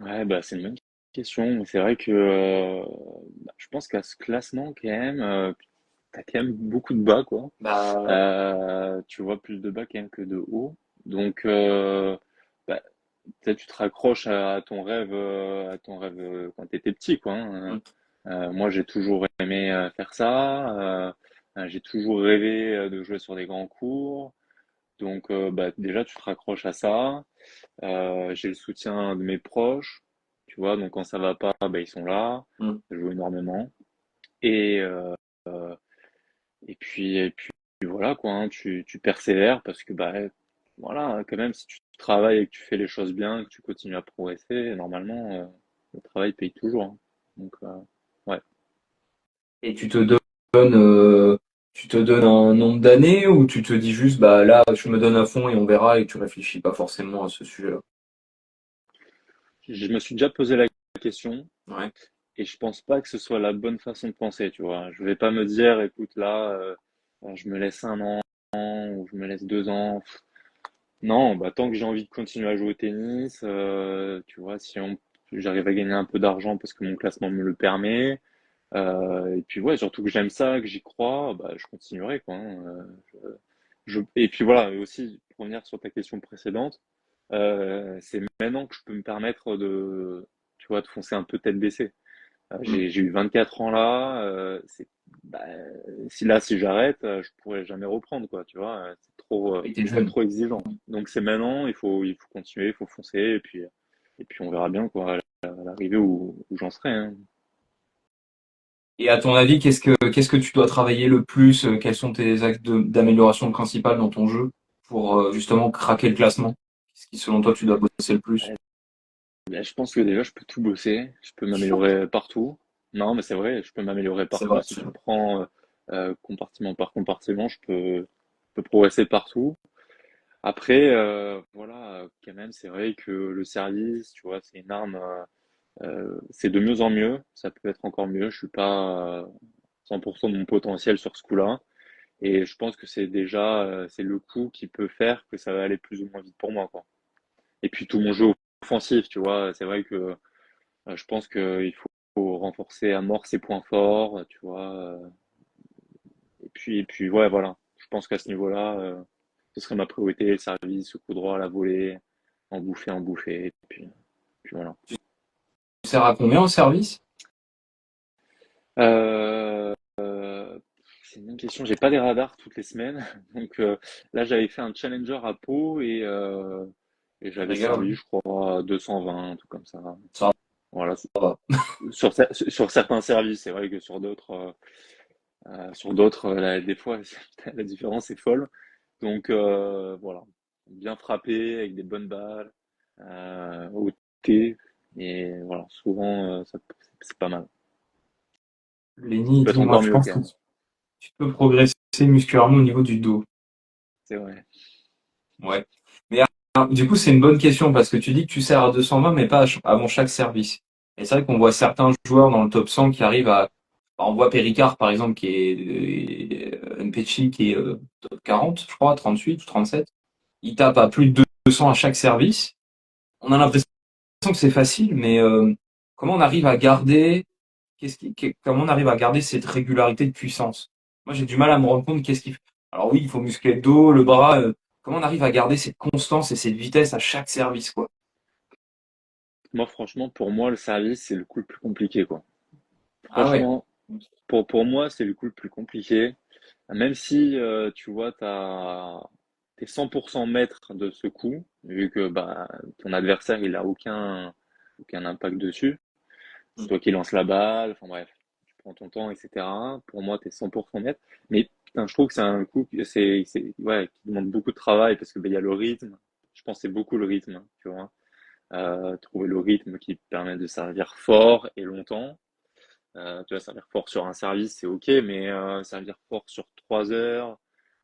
Ouais, bah, c'est une bonne question. Mais c'est vrai que bah, je pense qu'à ce classement, quand même, t'as quand même beaucoup de bas, quoi. Bah, Tu vois plus de bas quand même que de haut. Donc, bah, peut-être tu te raccroches à ton rêve quand tu étais petit, quoi. Hein. mm, Moi, j'ai toujours aimé faire ça. J'ai toujours rêvé de jouer sur des grands cours. Donc, bah, déjà, tu te raccroches à ça. J'ai le soutien de mes proches, tu vois. Donc, quand ça va pas, bah, ils sont là. mm. Je joue énormément. Et, et puis voilà, quoi. Hein, tu persévères parce que, bah, voilà, quand même, si tu travailles et que tu fais les choses bien, que tu continues à progresser, normalement, le travail paye toujours. Hein. Donc, ouais. Et tu te donnes un nombre d'années ou tu te dis juste, bah là, je me donne à fond et on verra et tu réfléchis pas forcément à ce sujet-là. Je me suis déjà posé la question Ouais. et je pense pas que ce soit la bonne façon de penser, tu vois. Je vais pas me dire, écoute, là, je me laisse un an ou je me laisse 2 ans. Non, bah, tant que j'ai envie de continuer à jouer au tennis, tu vois, j'arrive à gagner un peu d'argent parce que mon classement me le permet, et puis ouais, surtout que j'aime ça, que j'y crois, bah, je continuerai, quoi. Hein, et puis voilà, et aussi, pour revenir sur ta question précédente, c'est maintenant que je peux me permettre tu vois, de foncer un peu tête baissée. Mm. J'ai eu 24 ans là, bah, si j'arrête, je pourrais jamais reprendre, quoi, tu vois, Et t'es c'est jeune. trop exigeant. Donc c'est maintenant, il faut continuer, il faut foncer, et puis on verra bien, quoi, à l'arrivée où j'en serai, hein. Et à ton avis, qu'est-ce que tu dois travailler le plus? Quels sont tes axes d'amélioration principales dans ton jeu pour justement craquer le classement? Qu'est-ce qui, selon toi, tu dois bosser le plus? Ouais, là, je pense que déjà, je peux tout bosser, je peux m'améliorer partout. Non, mais c'est vrai, je peux m'améliorer C'est partout. vrai. Si tu prends compartiment par compartiment, je peux progresser partout. Après, voilà, quand même, c'est vrai que le service, tu vois, c'est une arme, c'est de mieux en mieux. Ça peut être encore mieux. Je suis pas 100% de mon potentiel sur ce coup-là. Et je pense que c'est le coup qui peut faire que ça va aller plus ou moins vite pour moi, quoi. Et puis tout mon jeu offensif, tu vois, c'est vrai que je pense qu'il faut renforcer à mort ses points forts, tu vois. Et puis ouais, voilà. Je pense qu'à ce niveau-là, ce serait ma priorité, le service, le coup droit, la volée, en bouffer, et puis voilà. Tu sers à combien au service? Euh, c'est une bonne question. J'ai pas des radars toutes les semaines. Donc là, j'avais fait un challenger à Pau et j'avais Regarde, servi, je crois, 220, un truc comme ça. ça Voilà. va. Sur certains services, c'est vrai que sur d'autres, des fois, la différence est folle. Donc voilà, bien frappé avec des bonnes balles, au thé. Et voilà, souvent, c'est pas mal. Ça Lenny, il peut être dit, moi, encore je mieux pense quand que même. tu peux progresser musculairement au niveau du dos. C'est vrai. Ouais. Mais du coup, c'est une bonne question parce que tu dis que tu sers à 220, mais pas avant chaque service. Et c'est vrai qu'on voit certains joueurs dans le top 100 qui arrivent à. On voit Péricard, par exemple, qui est Mpetshi, qui est top 40, je crois, 38 ou 37. Il tape à plus de 200 à chaque service. On a l'impression que c'est facile, mais comment on arrive à garder comment on arrive à garder cette régularité de puissance? Moi, j'ai du mal à me rendre compte qu'est-ce qu'il faut. Alors oui, il faut muscler le dos, le bras. Comment on arrive à garder cette constance et cette vitesse à chaque service, quoi? Moi, franchement, pour moi, le service, c'est le coup le plus compliqué, quoi. Ah ouais. Franchement, pour moi, c'est le coup le plus compliqué. Même si, tu vois, t'es 100% maître de ce coup, vu que bah, ton adversaire, il a aucun impact dessus. C'est toi qui lance la balle, enfin bref, tu prends ton temps, etc. Pour moi, t'es 100% maître. Mais putain, je trouve que c'est un coup ouais, qui demande beaucoup de travail parce que bah, il y a le rythme. Je pense que c'est beaucoup le rythme, tu vois. Trouver le rythme qui permet de servir fort et longtemps. Tu vois, servir fort sur un service, c'est ok, mais servir fort sur 3 heures,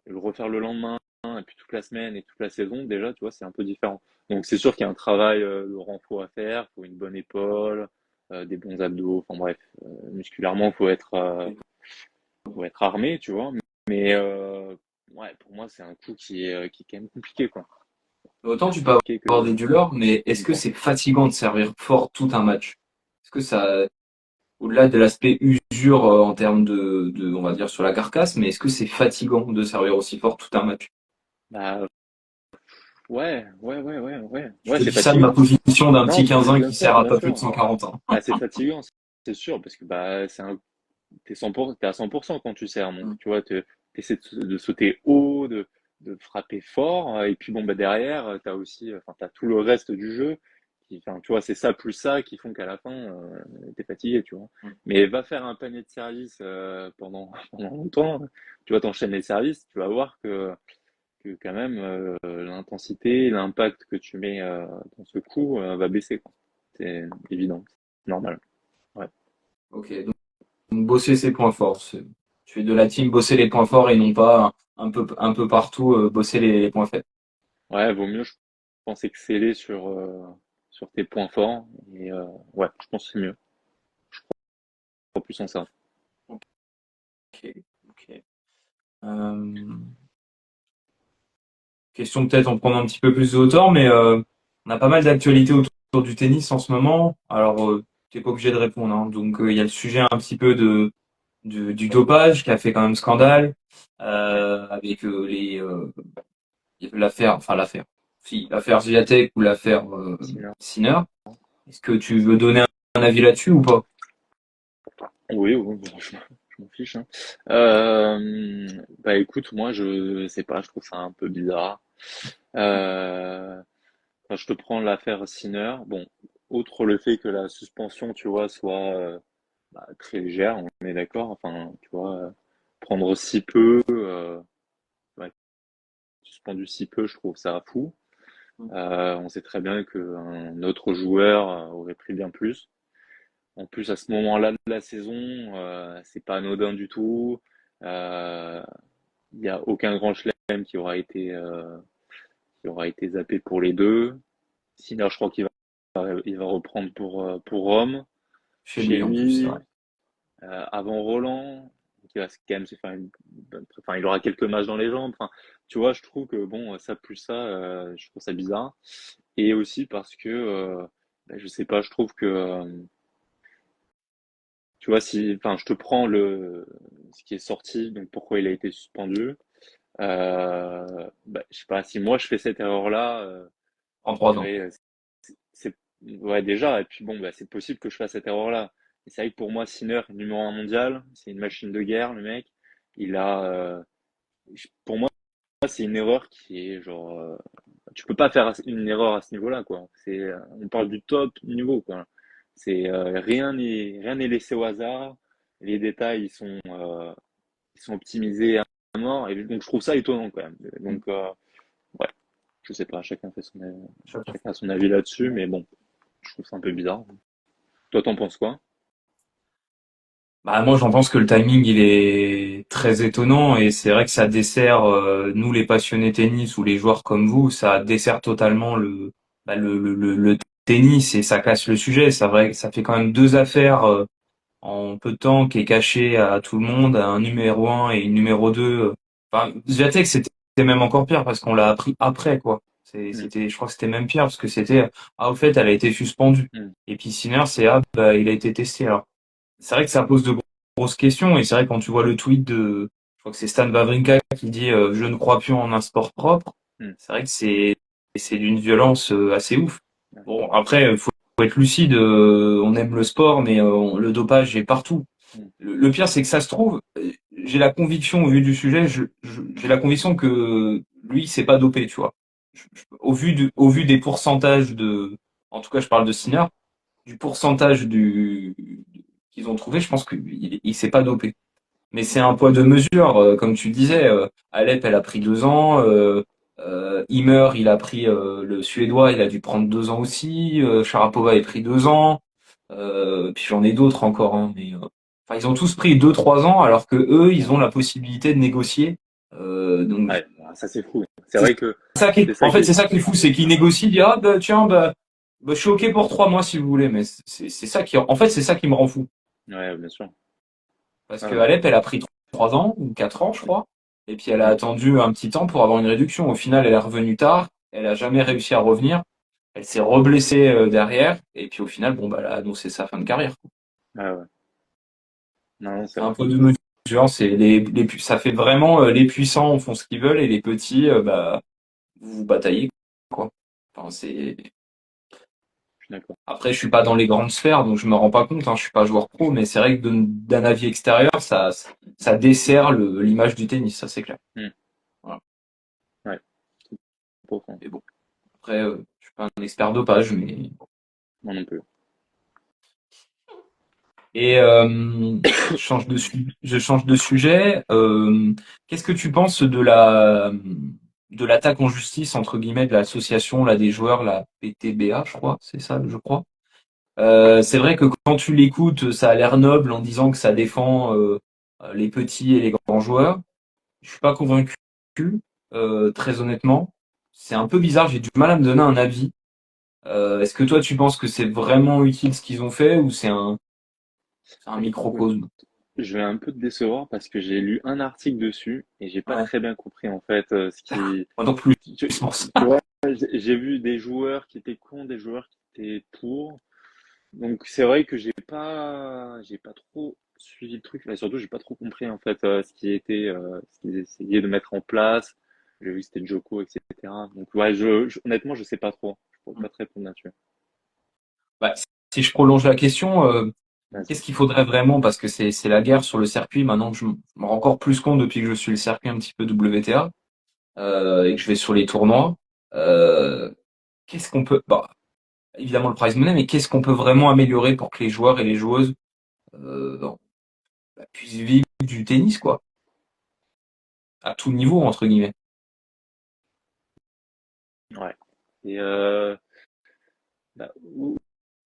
et le refaire le lendemain, et puis toute la semaine et toute la saison, déjà, tu vois, c'est un peu différent. Donc c'est sûr qu'il y a un travail de renfort à faire, faut une bonne épaule, des bons abdos, enfin bref, musculairement, faut être armé, tu vois. Mais ouais, pour moi, c'est un coup qui est quand même compliqué, quoi. Autant Plus tu peux compliqué avoir des douleurs, mais que est-ce d'y que penser. c'est fatigant de servir fort tout un match? Est-ce que ça, au-delà de l'aspect usure en termes on va dire, sur la carcasse, mais est-ce que c'est fatigant de servir aussi fort tout un match? Bah ouais, ouais, ouais, ouais, ouais. Je Ouais, te c'est dis ça de ma fatigant. position d'un Non, petit 15 bien qui sert sûr, à bien pas plus de sûr. 140 ans. Bah, c'est fatigant, c'est sûr, parce que bah, t'es à 100% quand tu sers. Donc, Mm. tu vois, t'essaies de sauter haut, de frapper fort. Et puis, bon, bah, derrière, t'as aussi, enfin, t'as tout le reste du jeu. Enfin, tu vois, c'est ça plus ça qui font qu'à la fin, t'es fatigué, tu vois. Mais va faire un panier de service pendant longtemps. Tu vois, t'enchaînes les services, tu vas voir que quand même, l'intensité, l'impact que tu mets dans ce coup va baisser, quoi. C'est évident, c'est normal. Ouais. Ok, donc bosser ses points forts. Tu fais de la team bosser les points forts et non pas un peu partout bosser les points faibles. Ouais, vaut mieux, je pense, exceller sur tes points forts. Et ouais, je pense que c'est mieux. Pas plus en ça. Ok, ok. Euh, question peut-être en prenant un petit peu plus de hauteur, mais on a pas mal d'actualités autour du tennis en ce moment. Alors, t'es pas obligé de répondre, hein. Donc, il y a le sujet un petit peu du dopage qui a fait quand même scandale Ouais. avec l'affaire, enfin l'affaire, si l'affaire Zviatek ou l'affaire Sinon. Sinner. Est-ce que tu veux donner un avis là-dessus ou pas? Oui, oui, bon, je m'en fiche, hein. Bah écoute, moi je sais pas, je trouve ça un peu bizarre. Quand je te prends l'affaire Sinner, bon, outre le fait que la suspension, tu vois, soit bah, très légère, on est d'accord. Enfin, tu vois, prendre si peu, ouais, suspendu si peu, je trouve ça fou. On sait très bien qu'un autre joueur aurait pris bien plus. En plus, à ce moment-là de la saison, c'est pas anodin du tout. Euh, Il n'y a aucun grand chelem qui aura été zappé pour les deux. Sinner, je crois il va reprendre pour Rome, Chez chez lui en plus, c'est vrai. lui. Avant Roland, qui va quand même se faire enfin, il aura quelques matchs dans les jambes. Enfin, tu vois, je trouve que bon, ça plus ça, je trouve ça bizarre. Et aussi parce que, bah, je sais pas, je trouve que, tu vois, si, enfin, je te prends ce qui est sorti, donc pourquoi il a été suspendu. Bah, je sais pas, si moi je fais cette erreur-là, En 3 ans. purée, c'est, ouais, déjà, et puis bon, bah, c'est possible que je fasse cette erreur-là. Et c'est vrai que pour moi, Sinner, numéro 1 mondial, c'est une machine de guerre, le mec. Il a, pour moi, c'est une erreur qui est genre, tu peux pas faire une erreur à ce niveau-là, quoi. On parle du top niveau, quoi. Rien n'est laissé au hasard. Les détails, ils sont optimisés à mort. Et donc, je trouve ça étonnant, quand même. Donc, ouais, je sais pas, chacun a son avis là-dessus, mais bon, je trouve ça un peu bizarre. Toi, t'en penses quoi? Bah, moi, j'en pense que le timing, il est très étonnant et c'est vrai que ça dessert, nous, les passionnés tennis ou les joueurs comme vous, ça dessert totalement le tennis et ça casse le sujet. C'est vrai que ça fait quand même deux affaires, en peu de temps qui est caché à tout le monde, un numéro un et une numéro deux. Enfin, Swiatek, c'était même encore pire parce qu'on l'a appris après, quoi. Hmm, Je crois que c'était même pire parce que c'était, au fait, elle a été suspendue. hmm. Et puis Sinner, bah, il a été testé. Alors, c'est vrai que ça pose de grosses questions et c'est vrai quand tu vois le tweet je crois que c'est Stan Wawrinka qui dit je ne crois plus en un sport propre. Hmm. C'est vrai que c'est d'une violence assez ouf. Ouais. Bon après faut être lucide, on aime le sport mais le dopage est partout. Hmm. Le pire c'est que ça se trouve, j'ai la conviction au vu du sujet, j'ai la conviction que lui c'est pas dopé, tu vois. Au vu des pourcentages en tout cas je parle de Sinner, du pourcentage qu'ils ont trouvé, je pense qu'il s'est pas dopé. Mais c'est un poids de mesure, comme tu disais. Alep, elle a pris 2 ans. Imer, il a pris le Suédois, il a dû prendre 2 ans aussi. Sharapova a pris 2 ans. Puis j'en ai d'autres encore, hein, mais enfin ils ont tous pris 2, 3 ans, alors que eux, ils ont la possibilité de négocier. Donc Ouais, ça c'est fou. C'est c'est vrai que c'est en ça qui fait est. c'est ça qui est fou, c'est qu'ils négocient, ils disent ah bah tiens bah, je suis ok pour 3 mois si vous voulez, mais c'est ça qui en fait c'est ça qui me rend fou. Ouais, bien sûr. Parce Ouais, que ouais. Alep, elle a pris 3 ans ou 4 ans, je crois. Et puis elle a Hmm. attendu un petit temps pour avoir une réduction. Au final, elle est revenue tard. Elle a jamais réussi à revenir. Elle s'est reblessée derrière. Et puis au final, bon, bah, elle a annoncé sa fin de carrière, quoi. Ouais, ouais. Non, non, c'est C'est un vrai. peu de mesure. Ça fait vraiment les puissants font ce qu'ils veulent et les petits, bah, vous vous bataillez, quoi. Enfin, Je suis d'accord. Après, je suis pas dans les grandes sphères, donc je me rends pas compte, hein, je suis pas joueur pro, mais c'est vrai que d'un avis extérieur, ça dessert l'image du tennis, ça c'est clair. Hmm. Voilà. Ouais, c'est profond. Mais bon. Après, je suis pas un expert dopage, mais Moi non plus. et je change de sujet. Qu'est-ce que tu penses de l'attaque en justice entre guillemets de l'association là des joueurs, la PTBA, je crois, c'est ça, je crois. C'est vrai que quand tu l'écoutes, ça a l'air noble en disant que ça défend les petits et les grands joueurs. Je suis pas convaincu, très honnêtement. C'est un peu bizarre, j'ai du mal à me donner un avis. Est-ce que toi tu penses que c'est vraiment utile ce qu'ils ont fait ou c'est un Écoute, microcosme? je vais un peu te décevoir parce que j'ai lu un article dessus et j'ai pas Ouais. très bien compris en fait ce qui. Moi non plus, Tu, je pense. tu vois, j'ai vu des joueurs qui étaient contre, des joueurs qui étaient pour. Donc c'est vrai que j'ai pas trop suivi le truc, mais surtout j'ai pas trop compris en fait ce qu'ils essayaient de mettre en place. J'ai vu que c'était Joko, etc. Donc ouais, honnêtement je sais pas trop. Je pourrais pas te répondre là-dessus. Bah, si je prolonge la question, Vas-y. qu'est-ce qu'il faudrait vraiment? Parce que c'est la guerre sur le circuit. Maintenant que je me rends encore plus compte depuis que je suis le circuit un petit peu WTA et que je vais sur les tournois. Euh, qu'est-ce qu'on peut, bah, évidemment le prize money, mais qu'est-ce qu'on peut vraiment améliorer pour que les joueurs et les joueuses euh, puissent vivre du tennis, quoi, à tout niveau entre guillemets. Ouais. Et bah,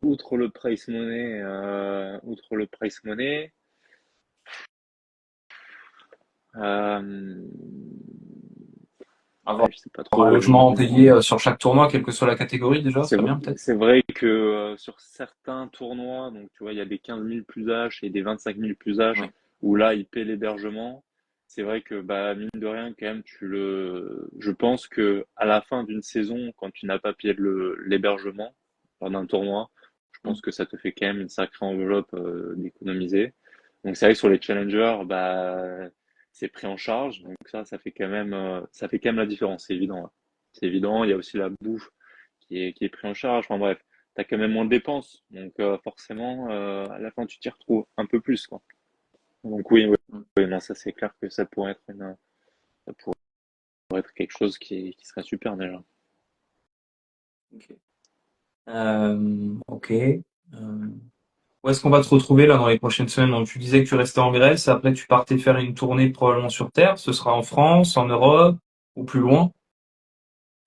outre le price money, euh, Avoir ouais, je sais pas un trop. logement payé sur chaque tournoi, quelle que soit la catégorie déjà, ce C'est serait v- bien peut-être. c'est vrai que sur certains tournois, donc tu vois, il y a des 15 000 plus H et des 25 000 plus H Ouais. où là, ils paient l'hébergement. C'est vrai que, bah, mine de rien, quand même, je pense que à la fin d'une saison, quand tu n'as pas payé l'hébergement lors d'un tournoi, je pense que ça te fait quand même une sacrée enveloppe d'économiser. Donc c'est vrai que sur les challengers, bah, c'est pris en charge. Donc ça fait ça fait quand même la différence, c'est évident, hein. C'est évident. Il y a aussi la bouffe qui est pris en charge. Enfin bref, tu as quand même moins de dépenses. Donc forcément, à la fin, tu t'y retrouves un peu plus, quoi. Donc oui, oui, Mm. oui, non, ça c'est clair que ça pourrait être quelque chose qui serait super déjà. Ok. Ok. Où est-ce qu'on va te retrouver là dans les prochaines semaines? Donc, tu disais que tu restais en Grèce, après tu partais faire une tournée probablement sur Terre. Ce sera en France, en Europe ou plus loin?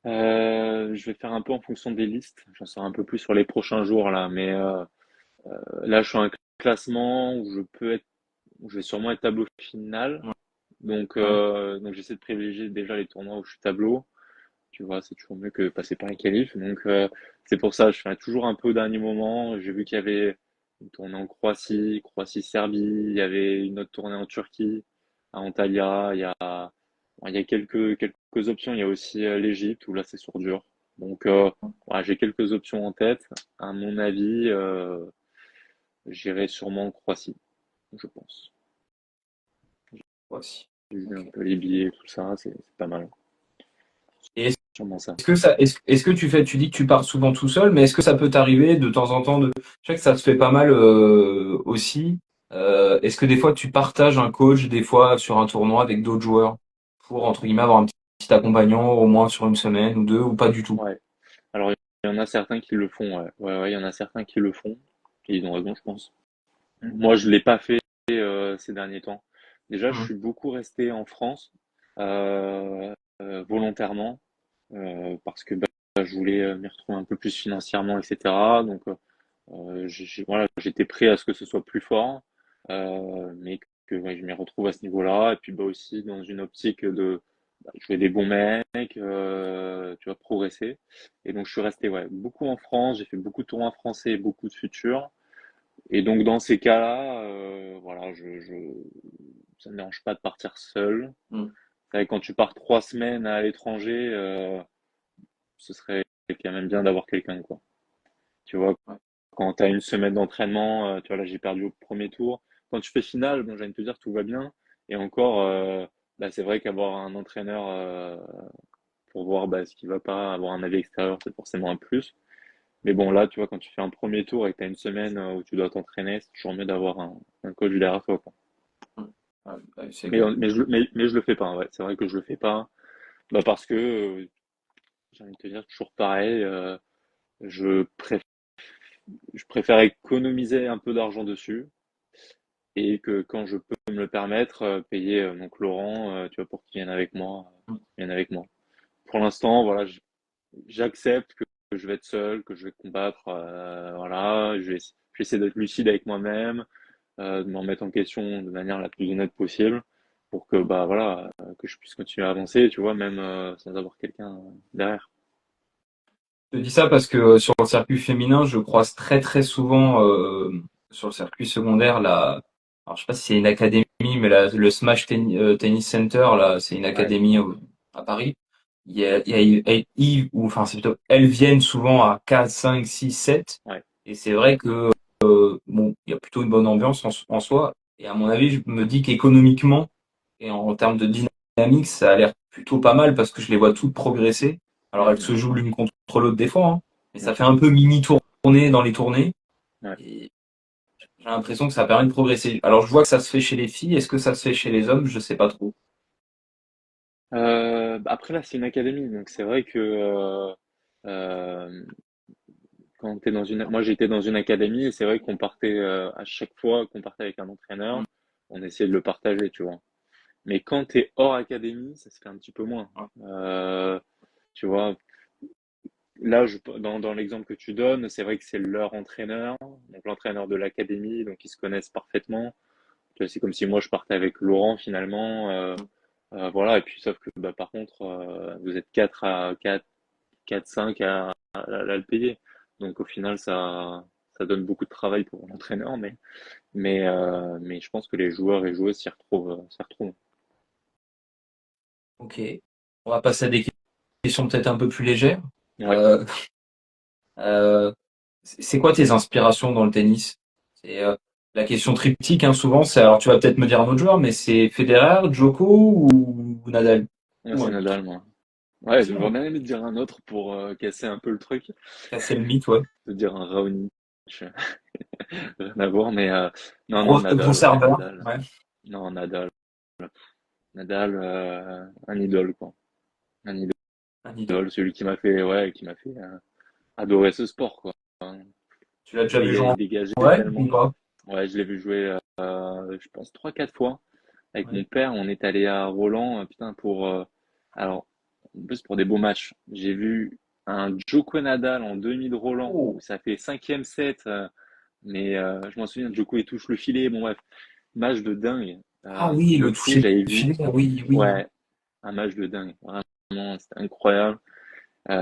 Je vais faire un peu en fonction des listes. J'en saurai un peu plus sur les prochains jours là, mais là je suis un classement où je vais sûrement être tableau final. Ouais. Ouais. Donc j'essaie de privilégier déjà les tournois où je suis tableau. Tu vois, c'est toujours mieux que passer par les qualifs. C'est pour ça, je fais toujours un peu au dernier moment. J'ai vu qu'il y avait une tournée en Croatie, Croatie-Serbie. Il y avait une autre tournée en Turquie, à Antalya. Il y a quelques options. Il y a aussi l'Égypte, où là, c'est sur dur. Ouais, j'ai quelques options en tête. À mon avis, j'irai sûrement en Croatie, je pense. Voici. J'ai vu un Ok. peu les billets, tout ça, c'est pas mal. Et Sûrement ça. est-ce que tu dis que tu pars souvent tout seul, mais est-ce que ça peut t'arriver de temps en temps je sais que ça se fait pas mal aussi. Est-ce que des fois tu partages un coach, des fois sur un tournoi avec d'autres joueurs pour entre guillemets avoir un petit accompagnant au moins sur une semaine ou deux ou pas du tout? Ouais. Alors, il y en a certains qui le font, ouais. Ouais, ouais, il y en a certains qui le font. Et ils ont raison, je pense. Moi, je l'ai pas fait ces derniers temps. Déjà, je Mhm. suis beaucoup resté en France volontairement parce que bah, je voulais m'y retrouver un peu plus financièrement, etc. Voilà, j'étais prêt à ce que ce soit plus fort, mais que ouais, je m'y retrouve à ce niveau-là. Et puis bah aussi dans une optique de jouer des bons mecs, tu vois, progresser. Et donc je suis resté ouais, beaucoup en France, j'ai fait beaucoup de tournois français, beaucoup de futurs. Et donc dans ces cas-là, voilà, ça me dérange pas de partir seul. Mhm. C'est vrai que quand tu pars 3 semaines à l'étranger, ce serait quand même bien d'avoir quelqu'un, quoi. Tu vois, Ouais. quand tu as une semaine d'entraînement, tu vois, là, j'ai perdu au premier tour. Quand tu fais finale, bon, j'ai envie de te dire, tout va bien. Et encore, bah, c'est vrai qu'avoir un entraîneur pour voir bah, ce qui va pas, avoir un avis extérieur, c'est forcément un plus. Mais bon, là, tu vois, quand tu fais un premier tour et que tu as une semaine où tu dois t'entraîner, c'est toujours mieux d'avoir un coach derrière toi, quoi. Mhm. Ouais, ouais, c'est clair. Mais je le fais pas, ouais. C'est vrai que je le fais pas. Bah, parce que, j'ai envie de te dire, toujours pareil, je préfère, je préfère économiser un peu d'argent dessus et que quand je peux me le permettre, payer donc Laurent, tu vois, pour qu'il vienne avec moi, Mhm. qu'il vienne avec moi. Pour l'instant, voilà, j'accepte que je vais être seul, que je vais combattre, voilà, je vais essayer d'être lucide avec moi-même, de me remettre en question de manière la plus honnête possible, pour que bah voilà, que je puisse continuer à avancer, tu vois, même sans avoir quelqu'un derrière. Je te dis ça parce que sur le circuit féminin, je croise très très souvent sur le circuit secondaire alors je sais pas si c'est une académie, mais le Tennis Center là, c'est une Ouais, académie à Paris. Ou enfin c'est plutôt, elles viennent souvent à 4, 5, 6, 7. ouais, Et c'est vrai que bon, il y a plutôt une bonne ambiance en soi. Et à mon avis, je me dis qu'économiquement et en termes de dynamique, ça a l'air plutôt pas mal parce que je les vois toutes progresser. Alors elles mhm, se jouent l'une contre l'autre des fois, hein, mais bien ça fait sûr, un peu mini tournée dans les tournées. ouais. Et j'ai l'impression que ça permet de progresser. Alors je vois que ça se fait chez les filles. Est-ce que ça se fait chez les hommes? Je sais pas trop. Bah, après là, c'est une académie, donc c'est vrai que euh, quand t'es dans moi j'étais dans une académie et c'est vrai qu'on partait à chaque fois qu'on partait avec un entraîneur, Mm. on essayait de le partager, tu vois. Mais quand t'es hors académie, ça se fait un petit peu moins. Ouais. Tu vois, là, dans l'exemple que tu donnes, c'est vrai que c'est leur entraîneur, donc l'entraîneur de l'académie, donc ils se connaissent parfaitement. Tu vois, c'est comme si moi je partais avec Laurent finalement, voilà. Et puis sauf que bah, par contre, vous êtes 4 5 à le payer. Donc au final, ça donne beaucoup de travail pour l'entraîneur, mais je pense que les joueurs et joueuses s'y retrouvent. Ok. On va passer à des questions peut-être un peu plus légères. Ouais. Euh, euh, c'est quoi tes inspirations dans le tennis? C'est la question triptyque, hein, souvent. C'est alors tu vas peut-être me dire un autre joueur, mais c'est Federer, Djoko ou Nadal Moi, ou c'est un autre. Nadal, moi. Ouais, C'est j'aurais bien aimé te dire un autre pour casser un peu le truc, casser le mythe, ouais. te dire un Raonic, rien à voir, mais non, non, Gros Nadal, ouais, serveur. Nadal. Ouais. Non, Nadal. Nadal, un idole, quoi. Un Un idole. idole, celui qui m'a fait, ouais, qui m'a fait adorer ce sport, quoi. Tu l'as déjà vu jouer Il en dégageait vrai ou tellement. pas? Ouais, je l'ai vu jouer, je pense, trois quatre fois. Avec mon Ouais. père, on est allé à Roland, putain, alors, en plus pour des beaux matchs. J'ai vu un Djoko Nadal en demi de Roland, où Oh. ça fait cinquième set, mais je m'en souviens, Djoko il touche le filet, bon bref, match de dingue. Ah Un truc oui, de le fou, toucher j'avais de vu, filet, oui, oui. ouais, un match de dingue, vraiment, c'était incroyable.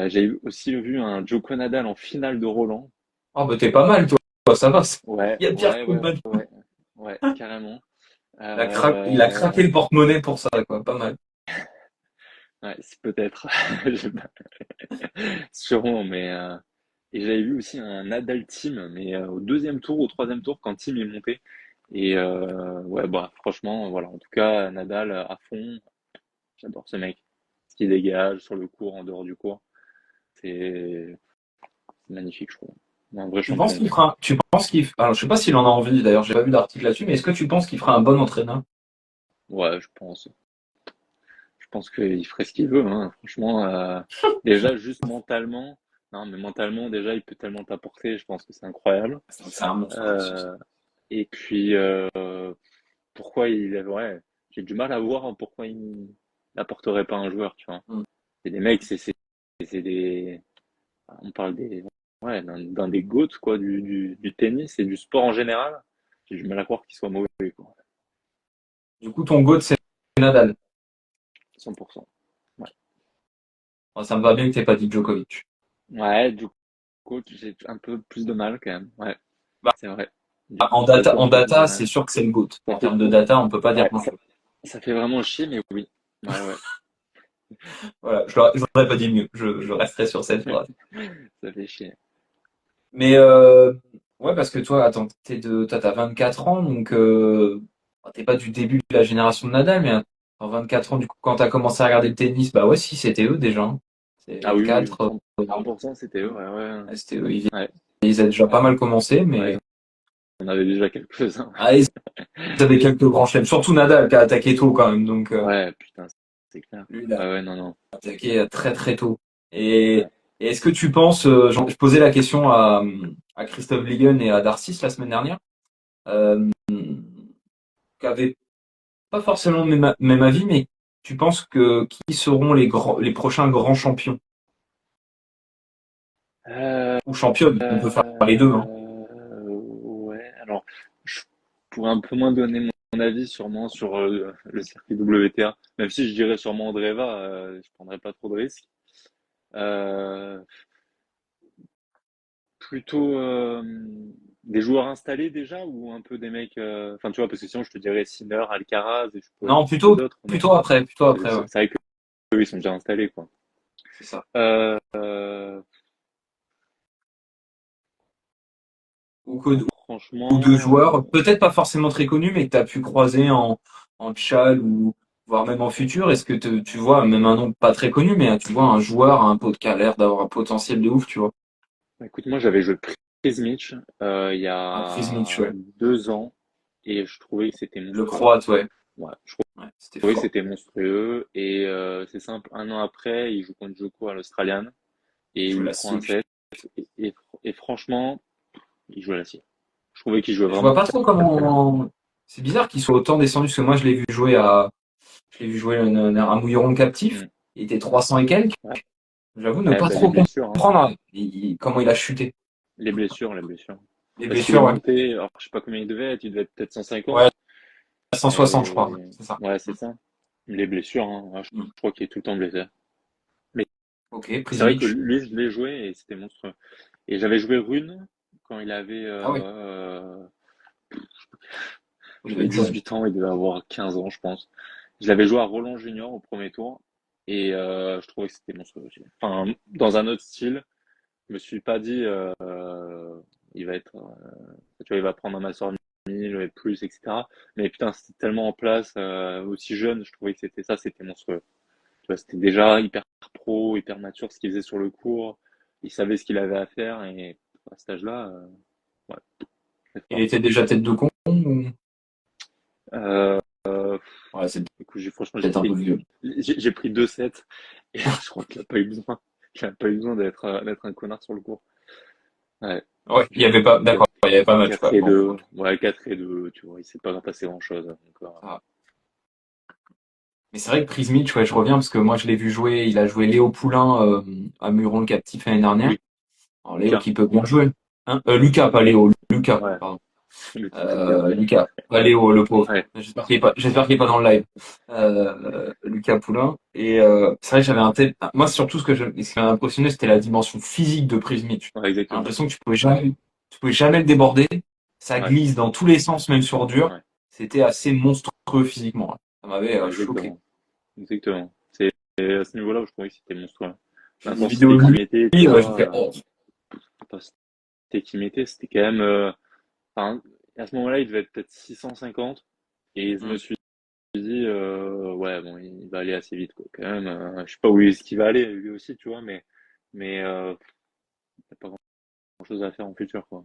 J'ai aussi vu un Djoko Nadal en finale de Roland. Ah bah t'es pas mal, toi. Ça va. Ouais, Il y a pire ouais, que ouais, bonne. ouais, ouais, carrément. Il a Euh, craqué le porte-monnaie pour ça, quoi. Pas mal. ouais, c'est peut-être, je sais pas, sûrement, et j'avais vu aussi un Nadal Team, mais au deuxième tour, au troisième tour, quand Team est monté. Et ouais, bah franchement, voilà. En tout cas, Nadal à fond. J'adore ce mec. Ce qu'il dégage sur le court, en dehors du court, c'est c'est magnifique, je trouve. Un vrai Tu penses champion, qu'il quoi. fera, tu penses qu'il, alors je sais pas s'il en a envie d'ailleurs, j'ai pas vu d'article là-dessus, mais est-ce que tu penses qu'il fera un bon entraîneur? Ouais, je pense. Je pense qu'il ferait ce qu'il veut, hein. Franchement, déjà juste mentalement. Non, mais mentalement, déjà, il peut tellement t'apporter. Je pense que c'est incroyable. C'est un monstre. Euh, et puis, pourquoi ouais, j'ai du mal à voir pourquoi il n'apporterait pas un joueur, tu vois. Mm. C'est des mecs, c'est des, on parle ouais, d'un des GOAT, quoi, du tennis et du sport en général. J'ai du mal à croire qu'il soit mauvais, quoi. Du coup, ton GOAT, c'est Nadal. 100%. Ouais. Bon, ça me va bien que t'aies pas dit Djokovic. Ouais, du coup, j'ai un peu plus de mal, quand même. Ouais, Bah, c'est vrai. en Djokovic, j'ai plus de data, c'est mal. sûr que c'est le GOAT. Ça En fait, termes de data, on peut pas dire ouais, grand-chose. ça fait vraiment chier, mais oui. Ouais, ouais. Voilà, je l'aurais pas dit mieux. Je resterai sur cette phrase. Ça fait chier. Mais ouais, parce que toi, attends, toi, t'as 24 ans, donc t'es pas du début de la génération de Nadal, mais en 24 ans, du coup, quand t'as commencé à regarder le tennis, bah ouais, si, c'était eux déjà, hein. C'est Ah oui, oui, 24, 100%, c'était eux, ouais, ouais. ouais, c'était eux. Ouais, Ils avaient déjà pas ouais. mal commencé, mais Ouais, on avait déjà quelques-uns. ils avaient quelques grands chelems. Surtout Nadal qui a attaqué tôt quand même, donc Ouais, putain, c'est clair. lui, il a Ouais, ouais, non, non. attaqué très très tôt. Et, Ouais. et est-ce que tu penses, je posais la question à Christophe Ligon et à Darcis la semaine dernière, euh, qui avaient pas forcément le même avis, mais tu penses que qui seront les prochains grands champions Euh, ou championnes? On peut faire les deux, hein. ouais, alors, je pourrais un peu moins donner mon avis sûrement sur le circuit WTA, même si je dirais sûrement Andreeva, je prendrais pas trop de risques. Euh, Plutôt des joueurs installés déjà ou un peu des mecs, enfin tu vois, parce que sinon je te dirais Sinner, Alcaraz et je pourrais en Non, citer d'autres, mais plutôt après, ouais. c'est vrai que eux ils sont déjà installés quoi. C'est ça. Euh, Ou, que- ou deux franchement, joueurs, peut-être pas forcément très connus, mais que tu as pu croiser en tchad ou voire même en futur. Est-ce que tu vois, même un nom pas très connu, mais tu vois un joueur, un pot qui a l'air d'avoir un potentiel de ouf, tu vois. écoute, moi j'avais joué Prismic il y Un Krizmic, a ouais. 2 ans et je trouvais que c'était Le monstrueux. Croate, ouais. Ouais, je Ouais, c'était trouvais que fort. c'était monstrueux et c'est simple, un an après, il joue contre Djoko à l'Australian et Il il joue lui la prend un soupe. set et franchement, il jouait l'acier. Je trouvais qu'il jouait Je vois vraiment pas trop très bien. comment. C'est bizarre qu'il soit autant descendu, parce que moi je l'ai vu jouer un mouilleron captif. Mm. Il était 300 et quelques. Ouais. J'avoue ne Ouais, pas bah, les trop blessures, hein. comprendre comment il a chuté. Les blessures, les blessures. Les Parce qu'il est blessures, ouais. monté, alors je sais pas combien il devait être peut-être 150. Ouais, 160, je crois. Et C'est ça. ouais, c'est ça. Les blessures, hein. Ouais, Mm. je crois qu'il est tout le temps blessé. Mais Ok, c'est vrai que Prismic. lui, je l'ai joué et c'était monstrueux. Et j'avais joué Rune quand il avait, Ah ouais, il devait j'avais être jeune. 18 ans, il devait avoir 15 ans, je pense. Je l'avais joué à Roland Junior au premier tour et je trouvais que c'était monstrueux aussi. Enfin, dans un autre style, je me suis pas dit, il va être, tu vois, il va prendre un master 1000 et plus, etc. Mais putain, c'était tellement en place, aussi jeune, je trouvais que c'était monstrueux. Tu vois, c'était déjà hyper pro, hyper mature ce qu'il faisait sur le court. Il savait ce qu'il avait à faire et à cet âge-là, ouais, très Il fort. était déjà tête de con ou... Ouais, c'est Écoute, franchement, peut-être un peu vieux. j'ai pris 2 sets et je crois qu'il a pas eu besoin. Il a pas eu besoin d'être un connard sur le court. Ouais, Ouais, il y avait pas, d'accord, il y avait pas match, 4 quoi. et Bon. 2. Ouais, 4 et 2, tu vois, il s'est pas passé grand-chose. Ah. Mais c'est vrai que Prismic, ouais, je reviens parce que moi je l'ai vu jouer, il a joué Léo Poulain à Muron le Captif l'année dernière. Alors Léo Lucas. qui peut bien jouer. Hein Lucas, pas Léo, Lucas, Ouais, pardon. Lucas. Lucas, pas Léo, le pauvre. Ouais, J'espère qu'il est pas dans le live. Lucas Poulain. Et c'est vrai que j'avais un tel. Moi, surtout ce qui m'a impressionné, c'était la dimension physique de Prismic. ouais, J'ai exactement. l'impression que tu pouvais jamais le déborder. Ça Ouais, glisse dans tous les sens, même sur dur. ouais, C'était assez monstrueux physiquement. Ça m'avait ouais, choqué. exactement. Exactement. C'est à ce niveau-là où je trouvais que c'était monstrueux. J'ai des vidéos L'intensité de qu'il lui, mettait, tu j'ai vois, fait, oh. l'intensité qu'il mettait, c'était quand même. Enfin, à ce moment-là, il devait être peut-être 650. Et je me Hmm. suis dit, ouais, bon, il va aller assez vite, quoi. Quand même, je sais pas où est-ce qu'il va aller, lui aussi, tu vois, mais il n'y a pas grand-chose à faire en futur, quoi.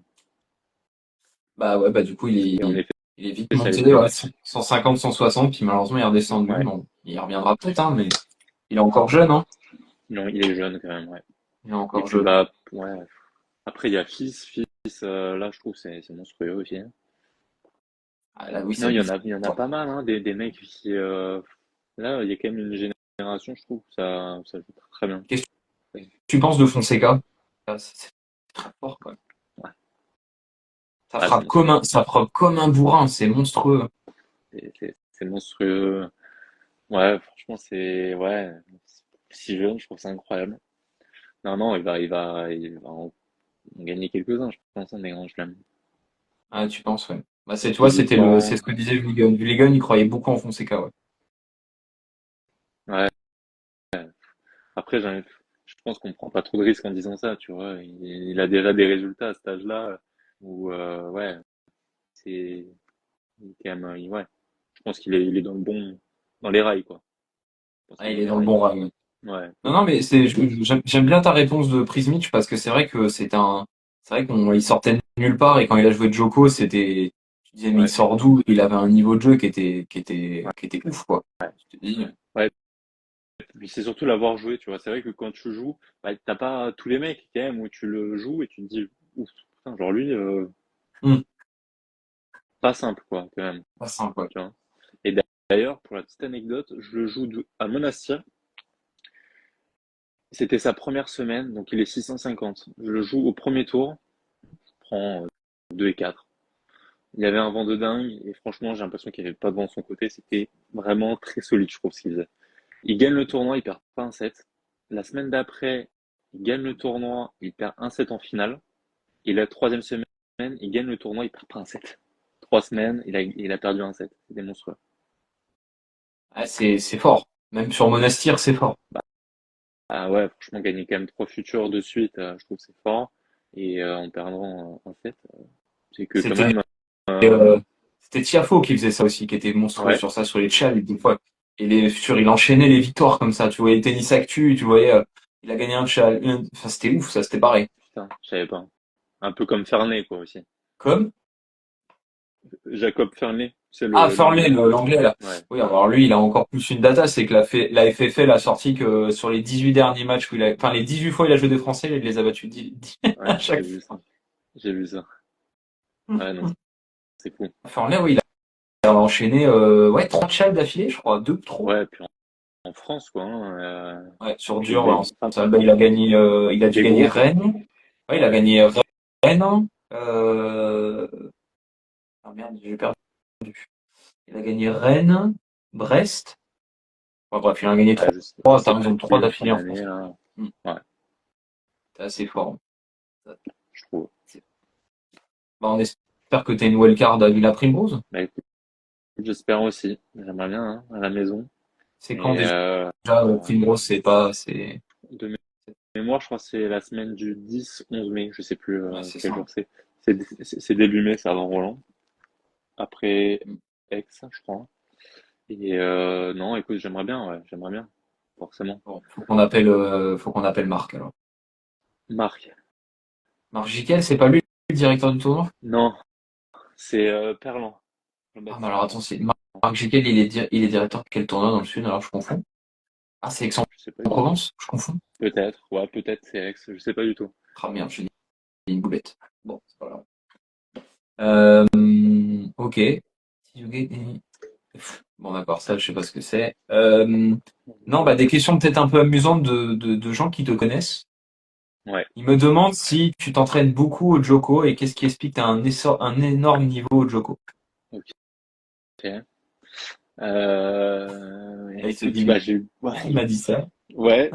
Bah ouais, bah du coup, Et en effet, il est vite ça allait monté, très ouais, vite. 150, 160, puis malheureusement, il est redescendu. Ouais. Bon, il reviendra peut-être, hein, mais il est encore jeune, hein. Non, il est jeune, quand même, ouais. Il est Et encore puis, jeune. bah, ouais. Après, il y a Fils, là, je trouve, c'est monstrueux aussi, hein. Ah, là, oui, Non, ça bouge. il y en a pas mal, hein, des mecs qui, là, il y a quand même une génération, je trouve, ça joue très, très bien. Qu'est-ce que tu penses de Fonseca? Ah, c'est très fort, quoi. Ouais. Ah, c'est Ça frappe comme un bourrin, c'est monstrueux. c'est monstrueux. Ouais, franchement, ouais, si jeune, je trouve ça incroyable. Non, non, il va en gagner quelques-uns, je pense, hein, des grands chelems. Ah, tu penses, ouais. Bah, tu vois, c'est Physiquement, ce que disait Vulligan. Vulligan, il croyait beaucoup en Fonseca, ouais. ouais. Après, je pense qu'on prend pas trop de risques en disant ça, tu vois. Il a déjà des résultats à cet âge-là où, ouais, c'est, quand même, ouais. Je pense il est dans les rails, quoi. Je pense Ah, qu'il est il dans est les dans le rails. bon rang. Ouais, Non, non, mais j'aime bien ta réponse de Prismic parce que c'est vrai que c'est vrai qu'il sortait de nulle part et quand il a joué Joko, tu disais, mais il ouais, sort d'où? Il avait un niveau de jeu qui était ouf, quoi. Je te dis, ouais. Puis c'est surtout l'avoir joué, tu vois. C'est vrai que quand tu joues, bah, t'as pas tous les mecs, quand même, où tu le joues et tu te dis, ouf, putain, genre lui, pas simple, quoi, quand même, pas simple, quoi. tu vois. Et d'ailleurs, pour la petite anecdote, je le joue à Monastir. C'était sa première semaine, donc il est 650. Je le joue au premier tour, je prends 2 et 4. Il y avait un vent de dingue, et franchement, j'ai l'impression qu'il n'y avait pas de vent de son côté. C'était vraiment très solide, je trouve, ce qu'il faisait. Il gagne le tournoi, il perd pas un set. La semaine d'après, il gagne le tournoi, il perd un set en finale. Et la troisième semaine, il gagne le tournoi, il perd pas un set. 3 semaines, il a perdu un set. C'était monstrueux. Ah, c'est fort. Même sur Monastir, c'est fort. Ah ouais, franchement, gagner quand même 3 futurs de suite, je trouve que c'est fort. Et en perdant un set, c'est que quand C'était même, euh, c'était Tiafoe qui faisait ça aussi, qui était monstrueux ouais, sur ça, sur les tchals, des fois. Il enchaînait les victoires comme ça. Tu voyais Tennis Actu, tu voyais, il a gagné un tchal. Enfin, c'était ouf, ça, c'était pareil. putain, je savais pas. Un peu comme Fernley, quoi, aussi. Comme? Jacob Fernley, c'est Ah, Furley, l'anglais. l'anglais, là. Ouais, Oui, alors lui, il a encore plus une data, c'est que la FFL a sorti que sur les 18 derniers matchs enfin, les 18 fois où il a joué des Français, il les a battus ouais, à j'ai chaque vu ça. fois. J'ai vu ça. Ouais, non, c'est fou. Furley, oui, il a enchaîné, ouais, 3 chals d'affilée, je crois, 2 trop. Ouais, puis en France, quoi, hein, Ouais, sur puis dur, ouais, enfin, il a gagné, il a dû des gagner groupes. Rennes. Ouais, il a gagné Rennes, euh, ah merde, j'ai perdu. Il a gagné Rennes, Brest. Ouais, bref, il en a gagné Ouais, je trois, t'as sais raison, 3 plus en fin d'affilée en d'année, France. là. Hmm, Ouais, c'est assez fort. je trouve. Bah, on espère que tu as une wildcard à Villa Primrose. Bah écoute, j'espère aussi. J'aimerais bien, hein, à la maison. C'est quand Et déjà euh, Primrose, c'est pas, c'est, de mémoire, je crois que c'est la semaine du 10-11 mai. Je sais plus ouais, c'est quel ça. jour c'est. C'est début mai, c'est avant Roland. Après Mm. Aix, je crois. Et non, écoute, j'aimerais bien, ouais, j'aimerais bien, forcément. Bon, faut qu'on appelle Marc, alors. Marc. Marc Jiquel, c'est pas lui, le directeur du tournoi? Non, c'est Perlan. Ah, mais Jean-Baptiste alors, attends, Perlan. c'est Marc Marc Jekyll, il est directeur de quel tournoi dans le sud, alors je confonds. Ah, c'est Je sais pas du tout. Aix-en-Provence, je confonds. Peut-être, ouais, peut-être c'est Aix, je sais pas du tout. Ah merde, j'ai dit une boulette. Bon, c'est pas grave. Ok. Bon, d'accord, ça, je sais pas ce que c'est. Non, bah, des questions peut-être un peu amusantes de gens qui te connaissent. Ouais, Ils me demandent si tu t'entraînes beaucoup au Joko et qu'est-ce qui explique que tu as un énorme niveau au Joko. ok. Et il se Écoute, dit, bah mais j'ai qui m'a dit ça? ouais,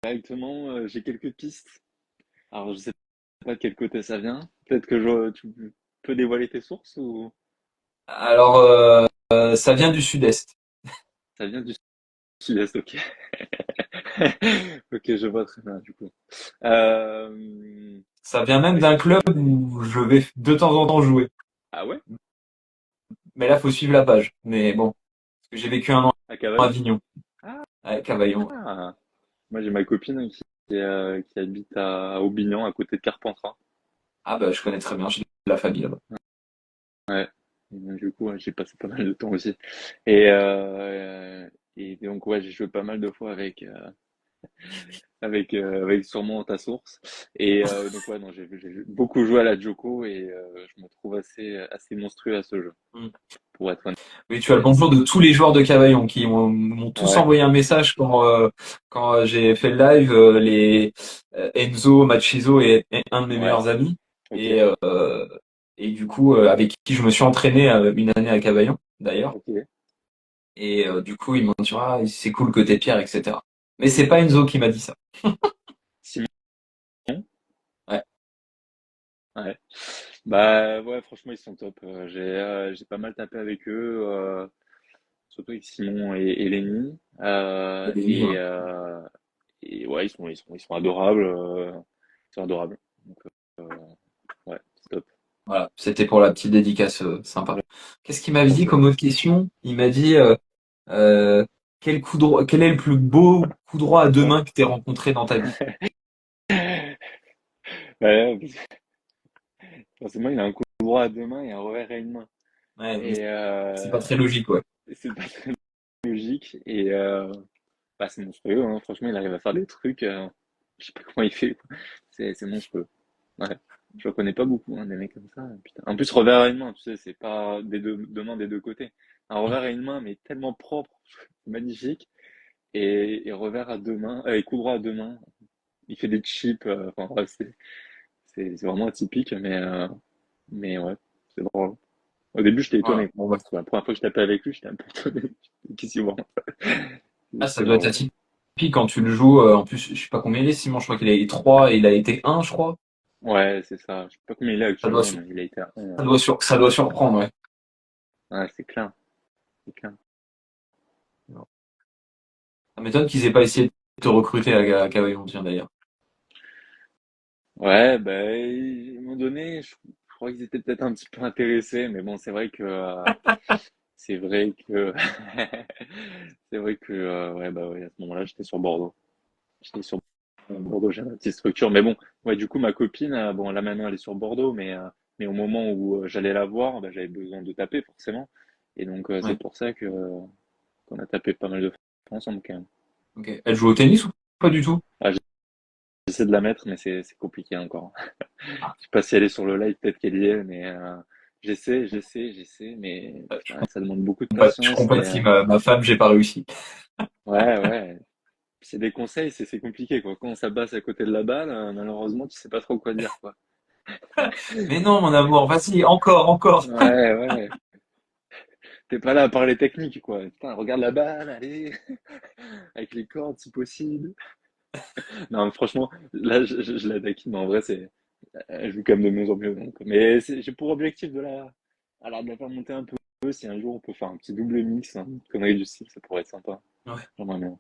directement, j'ai quelques pistes. Alors je sais pas de quel côté ça vient. Peut-être que tu peux dévoiler tes sources ou Alors, ça vient du sud-est. ça vient du sud-est, ok. Ok, je vois très bien du coup. Euh, Ça vient même bah d'un écoute, club où je vais de temps en temps jouer. ah ouais? Mais là, faut suivre la page. Mais bon, parce que j'ai vécu un an À à Cavaillon? Avignon, Ah, à Cavaillon. moi j'ai ma copine qui habite à Aubignan, à côté de Carpentras. Ah bah, je connais très bien, j'ai de la famille là-bas. Ouais. Et donc, du coup, ouais, j'ai passé pas mal de temps aussi. Et, et donc, ouais, j'ai joué pas mal de fois avec sûrement ta source. Et donc, ouais, non, j'ai beaucoup joué à la Joko et je me trouve assez monstrueux à ce jeu, Mm. pour être honnête. Oui, tu as le bonjour de tous les joueurs de Cavaillon qui m'ont tous Ouais, envoyé un message quand j'ai fait le live, Enzo, Machizo et un de mes ouais, meilleurs amis. ok, Et, euh, et du coup, avec qui je me suis entraîné une année à Cavaillon, d'ailleurs. ok. Et du coup, ils m'ont dit, ah, c'est cool que t'es Pierre, etc. Mais c'est pas Enzo qui m'a dit ça. Simon? Ouais, Ouais. Bah, ouais, franchement, ils sont top. J'ai pas mal tapé avec eux, surtout avec Simon et Lenny. il est mis, ouais. Et ouais, ils sont adorables. Ils sont adorables. Donc, euh, ouais, c'est top. Voilà, c'était pour la petite dédicace sympa. Qu'est-ce qu'il m'avait dit Parfait. comme autre question? Il m'a dit euh, quel est le plus beau coup droit à deux mains que t'aies rencontré dans ta vie? Ouais, forcément, il a un coup droit à deux mains et un revers à une main. Ouais, mais Et c'est pas très logique, ouais. c'est pas très logique. Et bah, c'est monstrueux, hein. Franchement, il arrive à faire des trucs. Je sais pas comment il fait, quoi. C'est monstrueux. Ouais. Je connais pas beaucoup, hein, des mecs comme ça. Putain. En plus, revers à une main, tu sais, c'est pas deux mains des deux côtés. Un revers à une main, mais tellement propre, magnifique. Et revers à deux mains, et coup droit à deux mains. Il fait des chips. Enfin, bref, c'est vraiment atypique, mais ouais, c'est drôle. Au début, j'étais Voilà. étonné. Bon, bah. La première fois que je tapais avec lui, j'étais un peu étonné. Qu'est-ce qu'il voit? Ah, ça C'est doit être marrant. atypique quand tu le joues. En plus, je sais pas combien il est, Simon. Je crois qu'il a été 3 et il a été un, je crois. Ouais, c'est ça. Je sais pas combien il est Ça doit, actuellement, sur- mais il a été à 1. ça doit surprendre, ouais. Ouais, c'est clair. C'est clair. Ça m'étonne qu'ils aient pas essayé de te recruter à Cavaillon, tiens, d'ailleurs. Ouais, bah, à un moment donné, je crois qu'ils étaient peut-être un petit peu intéressés, mais bon, c'est vrai que, c'est vrai que, ouais, bah, ouais, à ce moment-là, j'étais sur Bordeaux. J'étais sur Bordeaux, j'ai ma petite structure. Mais bon, ouais, du coup, ma copine, bon, là maintenant, elle est sur Bordeaux, mais au moment où j'allais la voir, bah, j'avais besoin de taper, forcément. Et donc, c'est Ouais. pour ça qu'on a tapé pas mal de fois ensemble, quand même. Ok. Elle joue au tennis ou pas du tout? Ah, j'essaie de la mettre, mais c'est compliqué encore. Ah, Je sais pas si elle est sur le live, peut-être qu'elle y est, mais j'essaie, mais putain, ça demande beaucoup de je patience et compatis, ma femme, j'ai pas réussi. ouais, ouais. C'est des conseils, c'est compliqué, quoi. Quand ça passe à côté de la balle, malheureusement, tu sais pas trop quoi dire, quoi. Mais non, mon amour, vas-y, encore, encore. Ouais, ouais. T'es pas là à parler technique, quoi. Putain, regarde la balle, allez, avec les cordes si possible. Non, mais franchement, là, je la taquine, mais en vrai, elle joue quand même de mieux en mieux. Donc. Mais j'ai pour objectif alors, de la faire monter un peu. Si un jour on peut faire un petit double mix, hein, une connerie du style, ça pourrait être sympa. Ouais. J'aimerais bien.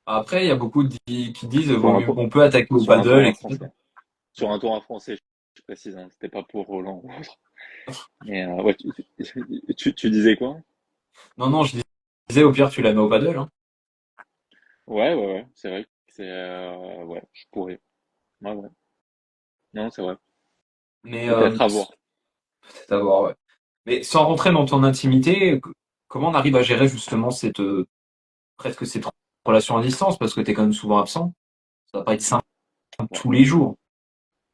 Après, il y a beaucoup qui disent, Sur un, on peut attaquer au sur un paddle, tournoi etc. français. Sur un tournoi français, je précise, hein, c'était pas pour Roland ou autre. Mais ouais, tu disais quoi? Non, non, je disais, au pire, tu la mets au paddle, hein. Ouais, ouais, ouais, c'est vrai. Ouais, je pourrais. Ouais, ouais. Non, c'est vrai. Mais Peut-être à voir. peut-être à voir, ouais. Mais sans rentrer dans ton intimité, comment on arrive à gérer justement presque cette relation à distance parce que tu es quand même souvent absent. Ça va pas être simple Ouais. tous les jours.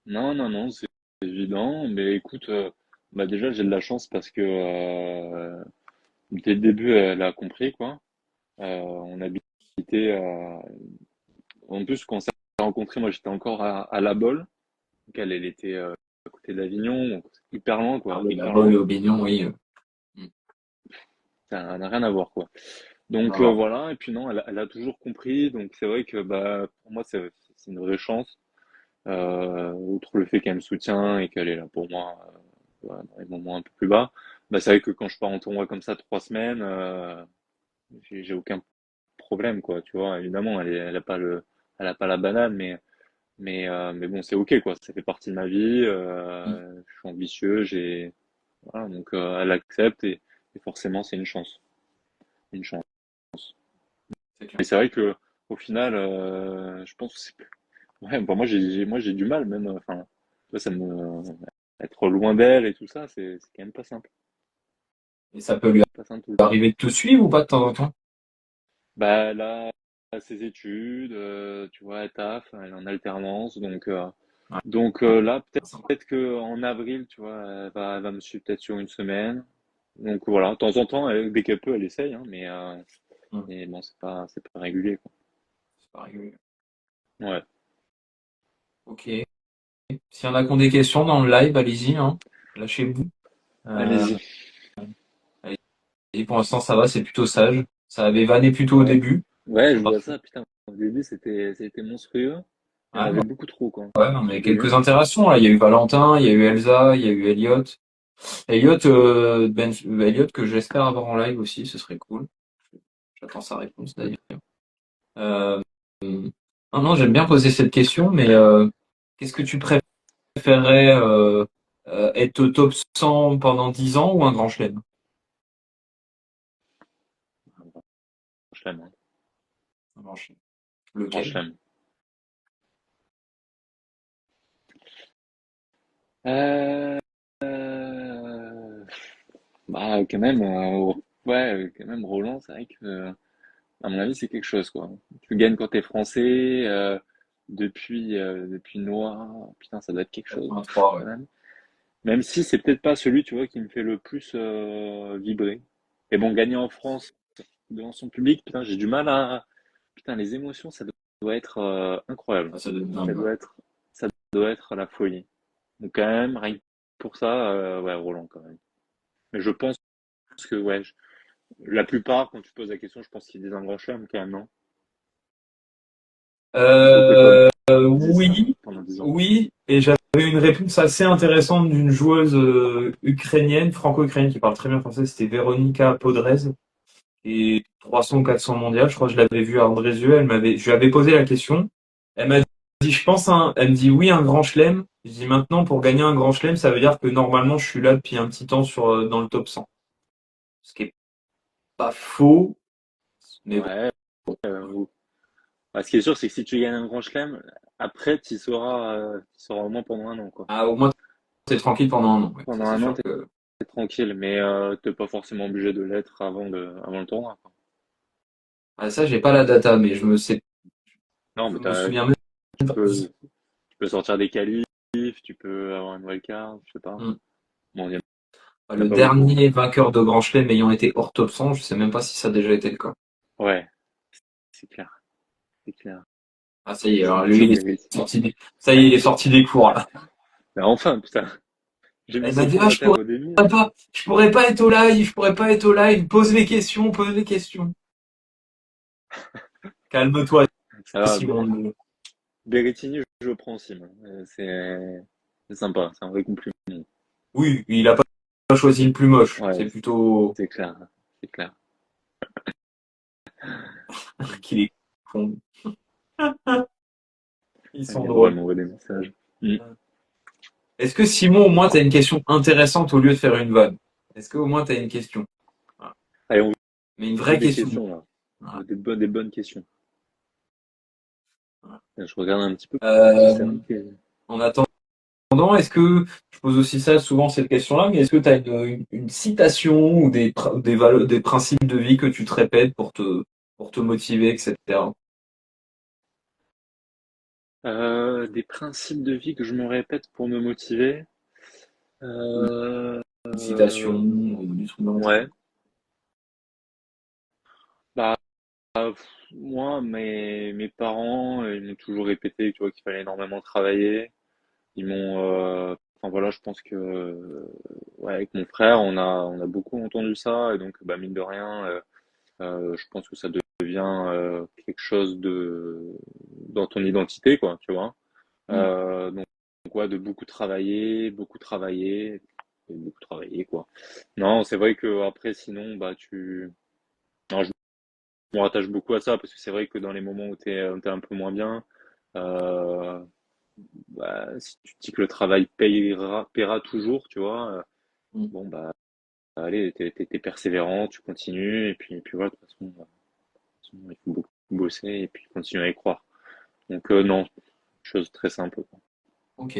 Non, non, non, c'est évident. Mais écoute, bah déjà, j'ai de la chance parce que dès le début, elle a compris, quoi. On habitait, en plus, quand on s'est rencontrés, moi, j'étais encore à La Baule. Donc, elle était à côté d'Avignon, donc c'est hyper loin, Ah quoi, oui, la hyper bonne loin. Aubignon, oui. Ça n'a rien à voir, quoi. Non, Donc non. voilà, et puis non, elle a toujours compris. Donc c'est vrai que bah, pour moi, c'est une vraie chance. Outre le fait qu'elle me soutient et qu'elle est là pour moi voilà, dans les moments un peu plus bas, bah, c'est vrai que quand je pars en tournoi comme ça 3 semaines, j'ai aucun problème, quoi. Tu vois, évidemment, elle a pas la banane, mais bon, c'est ok, quoi. Ça fait partie de ma vie. Je suis ambitieux, voilà, donc elle accepte et forcément, c'est une chance. C'est clair. Et c'est vrai que au final, je pense que ouais, bon, moi j'ai du mal même. Enfin, tu vois, ça me être loin d'elle et tout ça, c'est quand même pas simple. Et ça peut lui Pas simple tout le temps. arriver de te suivre ou pas de temps en temps? Bah là, ses études, tu vois, elle taffe, elle est en alternance, Ouais, là c'est sympa. peut-être que en avril, tu vois, elle va me suivre peut-être sur une semaine. Donc voilà, de temps en temps, dès qu'elle peut, elle essaye, hein, Hum, mais bon, c'est pas régulier, quoi. c'est pas régulier. Ouais, Ok. S'il y en a qui ont des questions dans le live, allez-y, hein. Lâchez-vous. Euh, allez-y. allez-y, pour l'instant, ça va, c'est plutôt sage. Ça avait vanné plutôt au Ouais. début. Ouais, C'est je vois parti. ça, putain. Au début, c'était monstrueux. Il y en Ah, avait beaucoup trop, quoi, ouais, non, au mais début. quelques interactions, là. Il y a eu Valentin, il y a eu Elsa, il y a eu Elliot. Elliot que j'espère avoir en live aussi, ce serait cool. J'attends sa réponse d'ailleurs. Euh, non, non, j'aime bien poser cette question, mais qu'est-ce que tu préférerais être au top 100 pendant 10 ans ou un grand chelem? Je l'aime, hein. Un grand chelem. Grand Lequel? chelem. Euh, euh, bah, quand même, ouais, quand même, Roland, c'est vrai que, à mon avis, c'est quelque chose, quoi. Tu gagnes quand t'es français, depuis Noir. Putain, ça doit être quelque chose, 83, ouais. quand même. Même si c'est peut-être pas celui, tu vois, qui me fait le plus vibrer. Et bon, gagner en France devant son public, putain, j'ai du mal à. Putain, les émotions, ça doit être incroyable. Ah, ça doit être Ça dingue, ouais. doit être, ça doit être la folie. Donc quand même, rien que pour ça, ouais, Roland quand même. Mais je pense que ouais, la plupart, quand tu poses la question, je pense qu'ils disent un grand chelem quand même, non? Il faut que toi dises ça Oui, pendant 10 ans. oui, et j'avais une réponse assez intéressante d'une joueuse ukrainienne, franco-ukrainienne, qui parle très bien français, c'était Véronika Podrez, et 300 ou 400 mondiales, je crois que je l'avais vue à Andrézieux, je lui avais posé la question, elle m'a dit, je pense, elle me dit oui, un grand chelem, je dis maintenant, pour gagner un grand chelem, ça veut dire que normalement, je suis là depuis un petit temps dans le top 100. Ce qui est pas faux, mais bon. Ouais. Bah, ce qui est sûr, c'est que si tu gagnes un grand chelem, après, tu seras au moins pendant un an, quoi. Ah, au moins, t'es tranquille pendant un an, ouais. Ça, Pendant c'est un an, sûr t'es que, tranquille, mais t'es pas forcément obligé de l'être avant le tournoi, quoi. ah, ça, j'ai pas la data, mais Non, je mais me souviens même tu pas. tu peux sortir des qualifs, tu peux avoir une wildcard, je sais pas. Hmm. Bon, il y en a Le pas beaucoup, hein. dernier vainqueur de Grand Chelem ayant été hors top 100, je sais même pas si ça a déjà été le cas. Ouais, c'est clair, c'est clair. Ah, ça y est, C'est alors mon lui, cher il est Bérit. ça y est, il est sorti des cours, là. Mais enfin, putain, j'ai mis Elle m'a son dit, pied à terre au début. je pourrais pas être au live, je pourrais pas être au live, pose les questions, pose les questions. Calme-toi, Ça va, Simon. Berrettini, je le prends aussi, moi. C'est sympa, c'est un vrai compliment. Oui, il a pas choisi le plus moche. Ouais, C'est plutôt c'est clair, c'est clair. qu'il est con. Ils sont Regarde, elle drôles. m'envoie des messages. Mm. Est-ce que Simon, au moins, t'as une question intéressante au lieu de faire une vanne? Est-ce que au moins t'as une question? Voilà. Allez, on Mais une veut vraie des question. questions, là. On Voilà. veut des bonnes questions. Voilà. Je regarde un petit peu. C'est vrai Euh, que en attendant, Est-ce que, je pose aussi ça souvent cette question-là, mais est-ce que tu as une citation ou des principes de vie que tu te répètes pour te motiver, etc. Des principes de vie que je me répète pour me motiver. Euh, Une citation ou des trucs dans le genre. ouais. Bah, moi, mes parents, ils m'ont toujours répété, tu vois, qu'il fallait énormément travailler. Ils m'ont, enfin voilà, je pense que, ouais, avec mon frère, on a beaucoup entendu ça, et donc, bah, mine de rien, je pense que ça devient quelque chose dans ton identité, quoi, tu vois. Mm. Donc ouais, de beaucoup travailler, et beaucoup travailler, quoi. Non, c'est vrai que après, sinon, bah non, je me rattache beaucoup à ça parce que c'est vrai que dans les moments où t'es un peu moins bien, euh, bah, si tu te dis que le travail paiera toujours, tu vois, Mm. bon bah allez, t'es persévérant, tu continues et puis voilà, de toute façon, il faut beaucoup bosser et puis continuer à y croire. Donc non, chose très simple, quoi. Ok.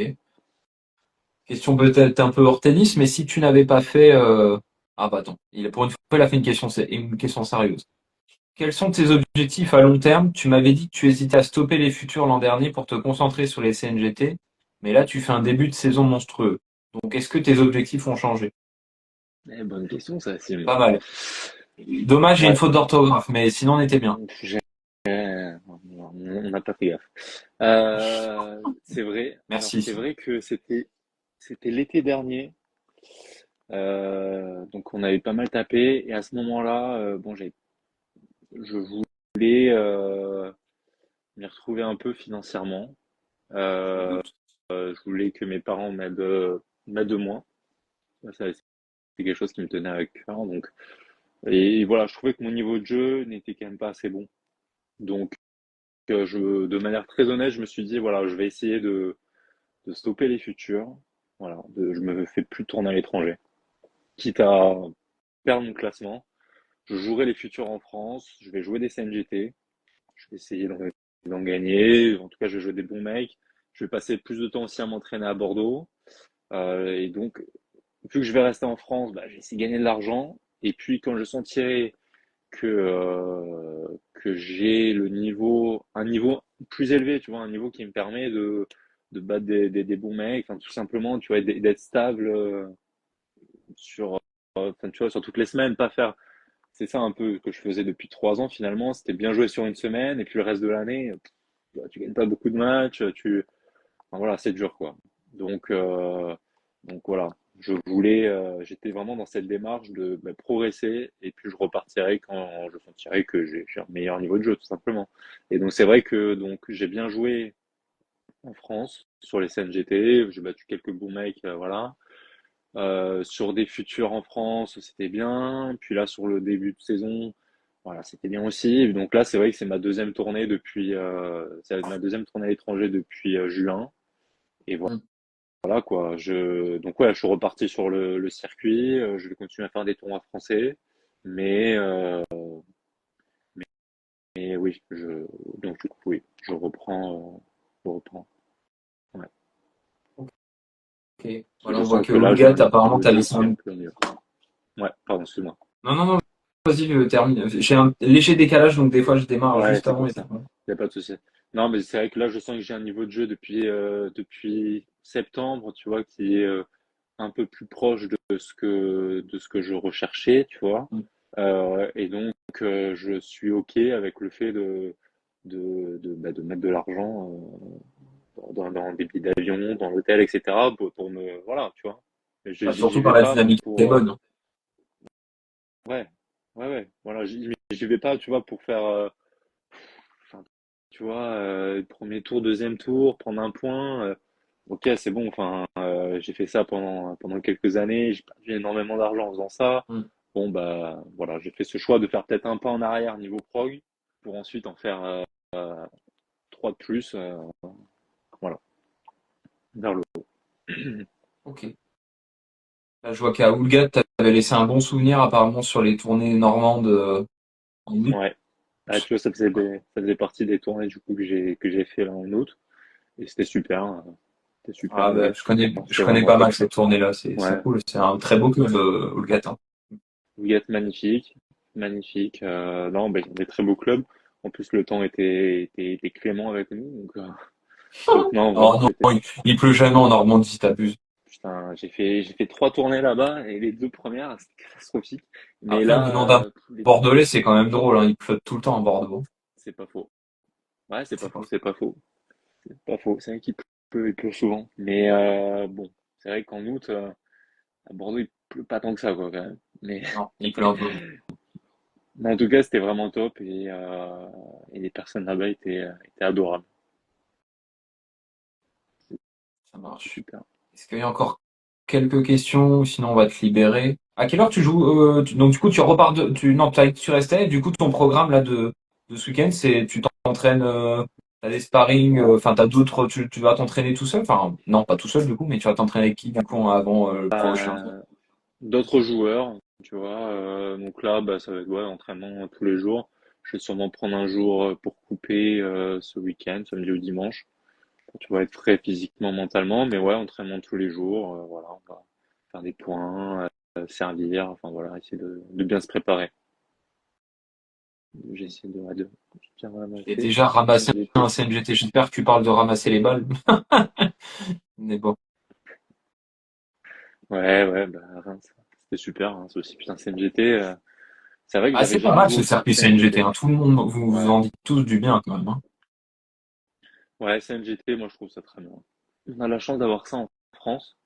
Question peut-être un peu hors tennis, mais si tu n'avais pas fait, ah bah attends, pour une fois, il a fait une question sérieuse. Quels sont tes objectifs à long terme? Tu m'avais dit que tu hésitais à stopper les futurs l'an dernier pour te concentrer sur les CNGT, mais là tu fais un début de saison monstrueux. Donc est-ce que tes objectifs ont changé? Bonne question, ça, Simon. Pas mal. Dommage, j'ai une Ouais, faute d'orthographe, mais sinon on était bien. on n'a pas fait gaffe. C'est vrai. Alors c'est Merci. vrai que c'était l'été dernier. Donc on avait pas mal tapé et à ce moment-là, bon, je voulais m'y retrouver un peu financièrement. Je me Euh, doute. je voulais que mes parents m'aident moins. Ça, c'est quelque chose qui me tenait à cœur. Donc et voilà, je trouvais que mon niveau de jeu n'était quand même pas assez bon. Donc de manière très honnête, je me suis dit voilà, je vais essayer de stopper les futurs. Voilà, je me fais plus tourner à l'étranger, quitte à perdre mon classement. Je jouerai les futurs en France, je vais jouer des CNGT, je vais essayer d'en gagner. En tout cas, je vais jouer des bons mecs. Je vais passer plus de temps aussi à m'entraîner à Bordeaux. Et donc, vu que je vais rester en France, bah, je vais essayer de gagner de l'argent. Et puis, quand je sentirai que j'ai un niveau plus élevé, tu vois, un niveau qui me permet de battre des bons mecs, enfin, tout simplement, tu vois, d'être stable sur, enfin, tu vois, sur toutes les semaines, pas faire. C'est ça un peu que je faisais depuis 3 ans finalement. C'était bien jouer sur une semaine et puis le reste de l'année, bah, tu gagnes pas beaucoup de matchs, enfin, voilà, c'est dur quoi. Donc, euh, donc voilà, j'étais vraiment dans cette démarche de bah, progresser et puis je repartirai quand je sentirai que j'ai un meilleur niveau de jeu tout simplement. Et donc c'est vrai que donc j'ai bien joué en France sur les CNGT, j'ai battu quelques bons mecs, voilà. Sur des futurs en France, c'était bien. Puis là, sur le début de saison, voilà, c'était bien aussi. Donc là, c'est vrai que c'est ma deuxième tournée c'est ma deuxième tournée à l'étranger depuis juin. Et Mm. voilà quoi. Donc ouais, je suis reparti sur le circuit. Je vais continuer à faire des tournois français, mais mais oui, donc du coup oui, je reprends. Ouais. Ok. Voilà, Je on voit sens que que là, j'ai Houlgat, un apparemment, niveau de t'as jeu laissé qui est un... un peu mieux. Ouais, pardon, excuse-moi. Non, non, non, vas-y, termine. J'ai un léger décalage, donc des fois je démarre Ouais, juste c'est avant pour et ça. tout. Il n'y a pas de souci. Non, mais c'est vrai que là, je sens que j'ai un niveau de jeu depuis septembre, tu vois, qui est un peu plus proche de ce que je recherchais, tu vois. Mm. Et donc, je suis OK avec le fait de mettre de l'argent dans des billets d'avion, dans l'hôtel, etc. pour me, voilà, tu vois. Mais Bah, j'y surtout quand vais la pas dynamique est bonne, hein. ouais, ouais, voilà, j'y vais pas, tu vois, pour faire, enfin, tu vois, premier tour, deuxième tour, prendre un point. Ok, c'est bon. Enfin, j'ai fait ça pendant quelques années. J'ai perdu énormément d'argent en faisant ça. Mm. Bon, bah voilà, j'ai fait ce choix de faire peut-être un pas en arrière niveau prog pour ensuite en faire trois de plus. Voilà, vers le haut. Ok. Là, je vois qu'à Houlgat, t'avais laissé un bon souvenir apparemment sur les tournées normandes en août. Ouais. Ah, tu vois, ça faisait partie des tournées du coup que j'ai fait là en août et c'était super, hein. C'était super Ah, bah, joli. Non, je c'était connais vraiment pas top. mal cette tournée-là. C'est Ouais, cool. C'est un très beau club, Olgate, hein. Ouigat magnifique, magnifique. Non, bah, ils ont des très beaux clubs. En plus, le temps était clément avec nous, donc non, Oh vraiment, c'était non, il pleut jamais en Normandie, t'abuses. putain, j'ai fait 3 tournées là-bas et les 2 premières, c'était catastrophique. Mais Après, venant là, d'un les Bordelais, c'est quand même drôle, hein. Il pleut tout le temps à Bordeaux. c'est pas faux. Ouais, c'est pas C'est pas faux, c'est pas faux. C'est pas faux. C'est vrai qu'il pleut souvent. Mais bon, c'est vrai qu'en août, à Bordeaux, il pleut pas tant que ça, quoi, quand même. Non, il pleut un peu. Mais en tout cas, c'était vraiment top et les personnes là-bas étaient adorables. Ça marche. Super. Est-ce qu'il y a encore quelques questions ou sinon on va te libérer? À quelle heure tu joues donc du coup tu repars non tu restais du coup ton programme là de ce week-end c'est tu t'entraînes t'as des sparring enfin t'as d'autres tu vas t'entraîner tout seul enfin non pas tout seul du coup mais tu vas t'entraîner avec qui du coup avant le prochain tour? D'autres joueurs, tu vois. Donc là, bah, ça va être ouais, entraînement tous les jours. Je vais sûrement prendre un jour pour couper ce week-end, samedi ou dimanche. Tu vas être frais physiquement, mentalement, mais ouais, entraînement tous les jours. Voilà, on va faire des points, servir, enfin voilà, essayer de bien se préparer. J'essaie de bien J'ai ramasser. déjà ramassé CNGT. un CNGT, j'espère que tu parles de ramasser les balles mais bon. Ouais, ouais, bah Reims, c'était super, hein, c'est aussi putain CNGT. C'est vrai que Ah j'avais c'est pas jamais mal joué ce au circuit CNGT, CNGT. hein. Tout le monde vous Ouais, en dites tous du bien quand même, hein. ouais, CNGT, moi je trouve ça très bien. On a la chance d'avoir ça en France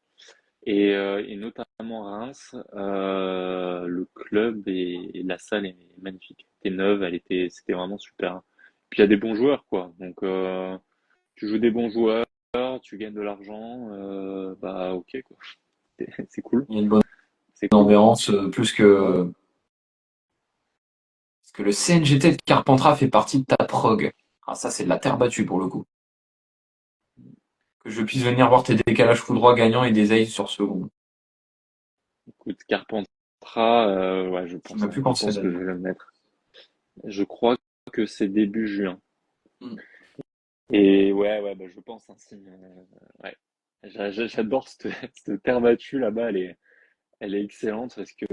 et notamment à Reims, le club et la salle est magnifique. Elle était neuve, c'était vraiment super. Puis il y a des bons joueurs, quoi. Donc tu joues des bons joueurs, tu gagnes de l'argent, bah ok, quoi. C'est cool, Il y a une bonne c'est cool. ambiance plus Ouais. que parce que le CNGT de Carpentras fait partie de ta prog. Ah, ça, c'est de la terre battue pour le coup. Que je puisse venir voir tes décalages coup droit gagnants et des aces sur second. Écoute, Carpentras, ouais, je Je ne sais pense, même hein, plus je quand c'est pense que je d'ailleurs. vais le mettre. Je crois que c'est début juin. Hmm. Et ouais, ouais, bah, je pense ainsi. Ouais. J'adore cette, cette terre battue là-bas. Elle est excellente parce que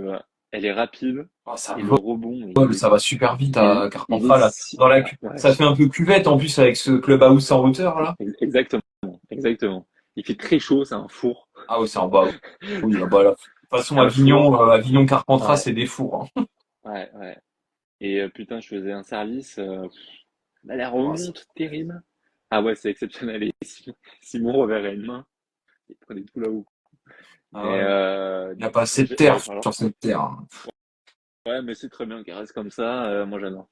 elle est rapide Ah, ça et le rebond, vole, ça va super vite à il est Carpentras là. si, Dans ouais, ça fait un peu cuvette en plus avec ce clubhouse en hauteur là. exactement, exactement. Il fait très chaud, c'est un four, Ah oui, c'est en bas. Oui, ah bah là. De toute façon, c'est un four. Avignon Carpentras, Ouais, c'est des fours, hein. ouais, ouais. Et putain, je faisais un service, bah, elle Ah, remonte terrible. Ah ouais, c'est exceptionnel. Et Simon reverrait une main, il prenait tout là-haut. ah Mais ouais. Il n'y a pas assez de ouais, terre alors, sur cette terre, hein. ouais, mais c'est très bien qu'il reste comme ça. Moi, j'adore.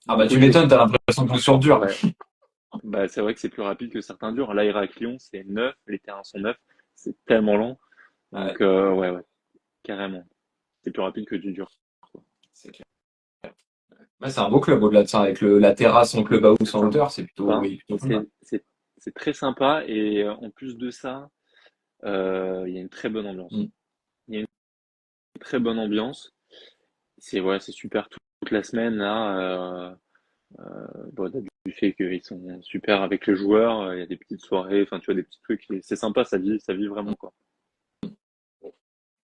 Ah Du bah coup, tu m'étonnes, t'as l'impression qu'on sur dur. ouais, bah, c'est vrai que c'est plus rapide que certains durs. Là, Lyon, c'est neuf, les terrains sont neufs, c'est tellement lent. Ouais, Donc, ouais, ouais, carrément. C'est plus rapide que du dur, quoi. c'est clair. Ouais, c'est un beau club au-delà de ça, avec la terrasse en clubhouse C'est en hauteur, c'est plutôt, sympa. oui, plutôt pas mal. C'est très sympa. Et en plus de ça, il y a une très bonne ambiance. Mm. Il y a une très bonne ambiance. C'est ouais, c'est super toute la semaine là. Bon, au-delà du fait qu'ils sont super avec les joueurs, il y a des petites soirées, enfin tu vois des petits trucs, et c'est sympa, ça vit vraiment quoi.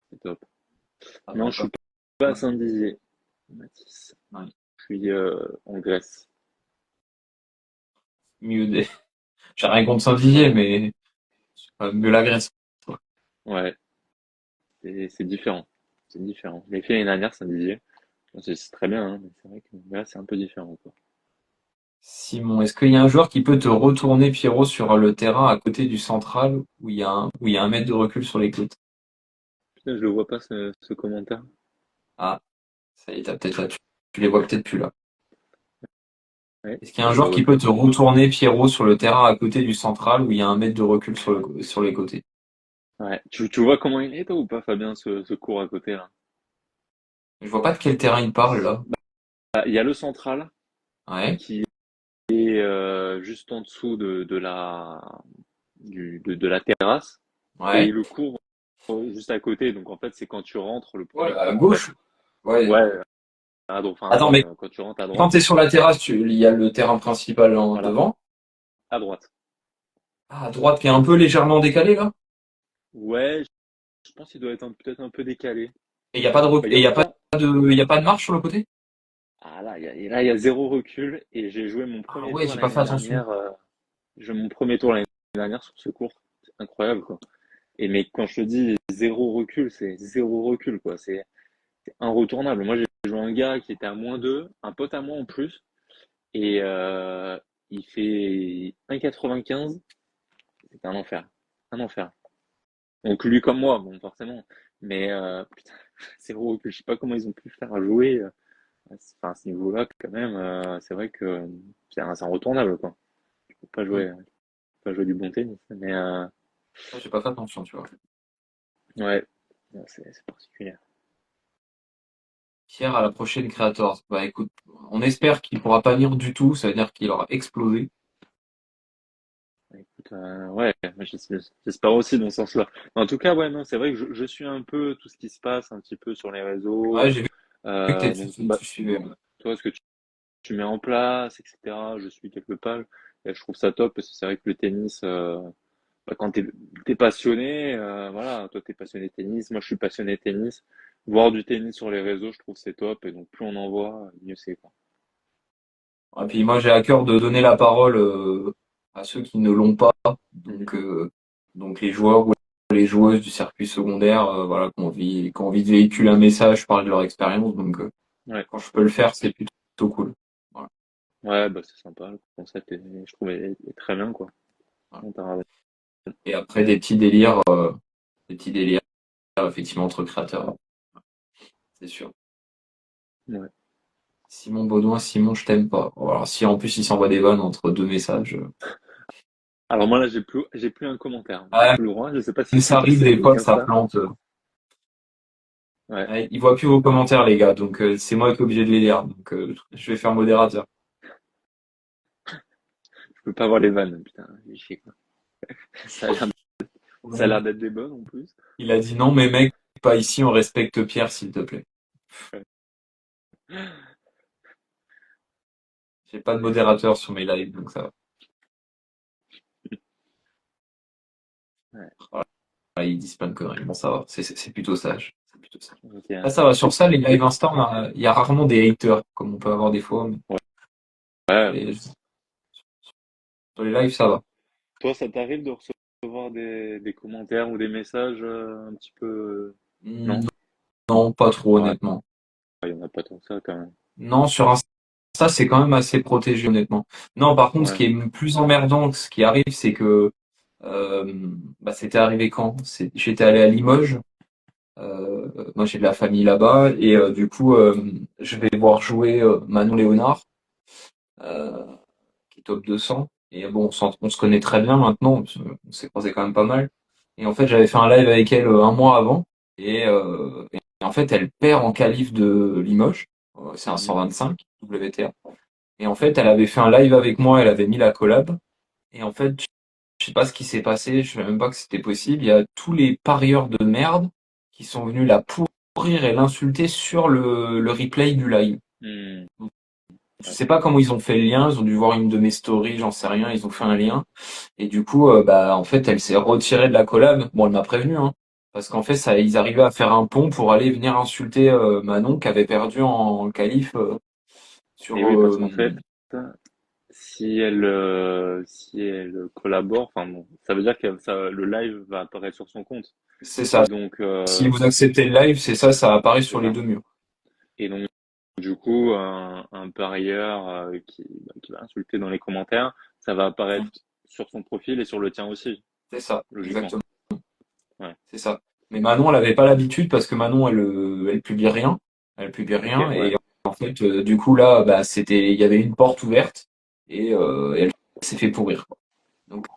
C'est top. Ah Non, bah, je pas suis pas à mal. Saint-Dizier, Mathis. Ouais. Je suis en Grèce. Mieux des... J'ai rien contre Saint-Dizier, Ouais, mais mieux la Grèce. ouais, c'est différent. C'est différent. Les filles l'année dernière, Saint-Dizier, bon, c'est très bien, hein, mais c'est vrai que là, c'est un peu différent quoi. Simon, est-ce qu'il y a un joueur qui peut te retourner, Pierrot, sur le terrain à côté du central où où il y a un mètre de recul sur les côtes? Putain, je le vois pas ce commentaire. Ah, ça y est, t'as peut-être là, tu les vois peut-être plus là. Ouais, Est-ce qu'il y a un je le joueur vois qui peut plus. te retourner, Pierrot, sur le terrain à côté du central où il y a un mètre de recul sur les côtés? Ouais, tu vois comment il est toi ou pas, Fabien, ce cours à côté là? Je vois pas de quel terrain il parle là. Bah, il y a le central Ouais, qui est juste en dessous de la terrasse et ouais. le cours juste à côté. Donc en fait, c'est quand tu rentres le Ouais, premier à cours en fait. gauche. Ouais. Ouais, enfin à Attends, droite. mais Quand tu rentres à quand droite, t'es sur la terrasse, il y a le terrain principal en voilà, devant. à droite. Ah, à droite qui est un peu légèrement décalé là. Ouais, je pense qu'il doit être peut-être un peu décalé. Et il y a pas de Bah, et en il y a tout pas cas, il y a pas de marche sur le côté? ah là, il y a zéro recul et j'ai joué mon Ah premier ouais, tour j'ai pas l'année fait attention. dernière. J'ai mon premier tour l'année dernière sur ce cours. C'est incroyable, quoi. Et mais quand je te dis zéro recul, c'est zéro recul, quoi. C'est inretournable. Moi, j'ai joué un gars qui était à -2, un pote à moi en plus, et il fait 1,95. C'était un enfer. Un enfer. Donc lui comme moi, bon, forcément. Mais putain, zéro recul. Je sais pas comment ils ont pu faire jouer. Enfin, à ce niveau-là, quand même, c'est vrai que c'est inretournable, quoi. Tu peux pas Hmm. jouer, du bon tennis. Mais Ouais, j'ai pas fait attention, tu vois. ouais, non, c'est particulier. Pierre à la prochaine Creators. Bah écoute, on espère qu'il pourra pas venir du tout, ça veut dire qu'il aura explosé. Écoute, ouais, moi, j'espère aussi dans ce sens-là. En tout cas, ouais, non, c'est vrai que je suis un peu tout ce qui se passe un petit peu sur les Ouais, réseaux. j'ai vu que Donc, bah, tu suivais. Ouais. toi, ce que tu mets en place, etc. Je suis quelques pages. Et je trouve ça top parce que c'est vrai que le tennis, bah, quand t'es passionné, voilà, toi t'es passionné de tennis, moi je suis passionné de tennis. Voir du tennis sur les réseaux, je trouve c'est top. Et donc plus on en voit, mieux c'est, quoi. Et puis moi j'ai à cœur de donner la parole à ceux qui ne l'ont pas, Mhm. donc les joueurs ou les joueuses du circuit secondaire, voilà, qui ont envie de véhiculer un message, parler de leur expérience. Donc Ouais, quand je peux le faire, c'est plutôt cool. Voilà. ouais, bah c'est sympa. Le concept je trouve est très bien, quoi. Voilà. On t'a raison. Et après des petits délires effectivement entre créateurs, c'est sûr. Ouais. Simon Baudouin, Simon, je t'aime pas. Bon, alors si en plus il s'envoie des vannes entre deux messages, Alors moi là, j'ai plus un commentaire. J'ai ouais, plus le droit. Je sais pas si mais c'est ça arrive passé des fois avec que ça Insta. plante. Ouais. Ouais, ils voient plus vos commentaires les gars, donc c'est moi qui est obligé de les lire. Donc je vais faire modérateur. Je peux pas voir les vannes. Putain, j'ai chier, quoi. Ça a l'air, ça a Ouais. l'air d'être des bonnes en plus. Il a dit non mais mec, pas ici, on respecte Pierre s'il te plaît. Ouais. J'ai pas de modérateur sur mes lives, donc ça va. Ouais. Voilà, ils disent plein de conneries. Bon ça va, c'est plutôt sage. C'est plutôt sage. Ok. Là ça va sur ça, les lives Insta, il y a rarement des haters, comme on peut avoir des fois, mais Ouais. sur Ouais. les lives ça va. Toi, ça t'arrive de recevoir des commentaires ou des messages un petit peu. Hmm, Non? non, pas trop Ouais, honnêtement. il y en a pas tant que ça quand même. Non, sur Insta, c'est quand même assez protégé, honnêtement. Non, par contre, ce Ouais. qui est plus emmerdant, ce qui arrive, c'est que bah, c'était arrivé quand? J'étais allé à Limoges. Moi, j'ai de la famille là-bas et du coup, je vais voir jouer Manon Léonard, euh, qui est top 200. Et bon, on se connaît très bien maintenant, parce on s'est croisé quand même pas mal. Et en fait, j'avais fait un live avec elle un mois avant. Et en fait, elle perd en qualif de Limoges. C'est un Mhm. 125 WTA. Et en fait, elle avait fait un live avec moi, elle avait mis la collab. Et en fait, je sais pas ce qui s'est passé, je savais même pas que c'était possible. Il y a tous les parieurs de merde qui sont venus la pourrir et l'insulter sur le replay du live. Hmm. Je Ouais. sais pas comment ils ont fait le lien, ils ont dû voir une de mes stories, j'en sais rien, ils ont fait un lien. Et du coup, bah, en fait, elle s'est retirée de la collab. Bon, elle m'a prévenu, hein. Parce qu'en fait, ça, ils arrivaient à faire un pont pour aller venir insulter Manon qui avait perdu en qualif Et sur oui, parce qu'en fait, si elle collabore, enfin bon, ça veut dire que le live va apparaître sur son compte. c'est ça. Et donc, Si vous acceptez le live, c'est ça, ça apparaît c'est sur les ça. deux murs. Et donc, du coup, un parieur qui va insulter dans les commentaires, ça va apparaître sur son profil et sur le tien aussi, C'est ça, logiquement. exactement. Ouais. C'est ça. Mais Manon, elle avait pas l'habitude parce que Manon, elle publie rien. Elle publie Ok, rien. ouais. Et en fait, du coup, là, bah, il y avait une porte ouverte et elle s'est fait pourrir, quoi. Donc,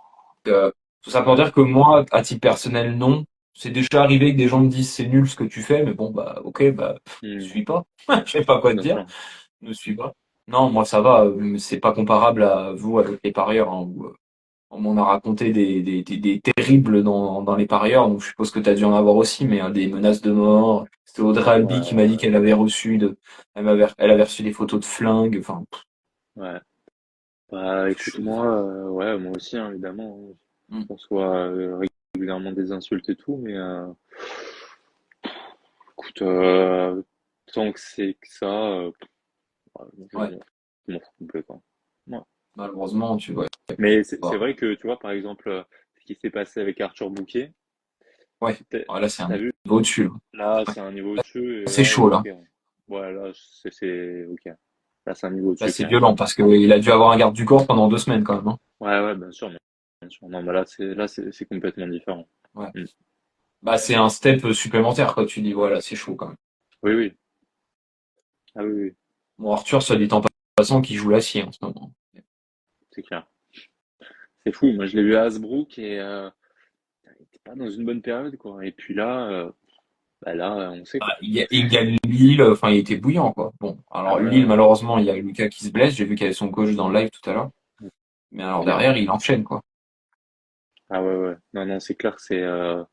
euh, tout ça pour Ouais. dire que moi, à titre personnel, non. C'est déjà arrivé que des gens me disent c'est nul ce que tu fais, mais bon, bah, ok, bah, ne Hmm. suis pas. Je sais pas quoi te Bien dire. sûr. Ne suis pas. Non, moi, ça va. C'est pas comparable à vous avec les parieurs, hein, on m'en a raconté des terribles dans les parieurs, donc je suppose que tu as dû en avoir aussi, mais hein, des menaces de mort. C'était Audrey Albi qui m'a dit Ouais, qu'elle avait reçu elle avait reçu des photos de flingues, enfin, ouais. Bah, écoute, je- moi, ouais, moi aussi, hein, évidemment. Mm. qu'on soit régulièrement des insultes et tout, mais écoute, tant que c'est que ça, ouais, Ouais, je m'en fous complètement. Ouais. malheureusement, tu vois. Mais c'est Bah, vrai que, tu vois, par exemple, ce qui s'est passé avec Arthur Bouquet, ouais. t'as Ouais, là, c'est un t'as niveau vu? au-dessus, là. Là, Ouais. c'est un niveau au-dessus, et C'est là, chaud, ok. là. Ouais, là, ok. Là, c'est un niveau Là, au-dessus, c'est clairement. violent parce qu'il a dû avoir un garde du corps pendant 2 semaines, quand même, hein. Ouais, ouais, bien sûr. Non, mais là, c'est complètement différent. Ouais. Mm. Bah, c'est un step supplémentaire, quoi. Tu dis, voilà, c'est chaud, quand même. Oui, oui. Ah oui, oui, Bon, Arthur, soit dit en passant, qui joue l'acier en ce moment. c'est clair. C'est fou. Moi, je l'ai vu à Hasbrook et il était pas dans une bonne période, quoi. Et puis là, bah là, on sait, Ah, quoi. il gagne Lille, enfin, il était bouillant, quoi. Bon, Ah alors ouais, Lille, ouais. malheureusement, il y a Lucas qui se blesse. J'ai vu qu'il y avait son coach dans le live tout à l'heure. Mais alors Ok. derrière, il enchaîne, quoi. Ah ouais, ouais. Non, non, c'est clair que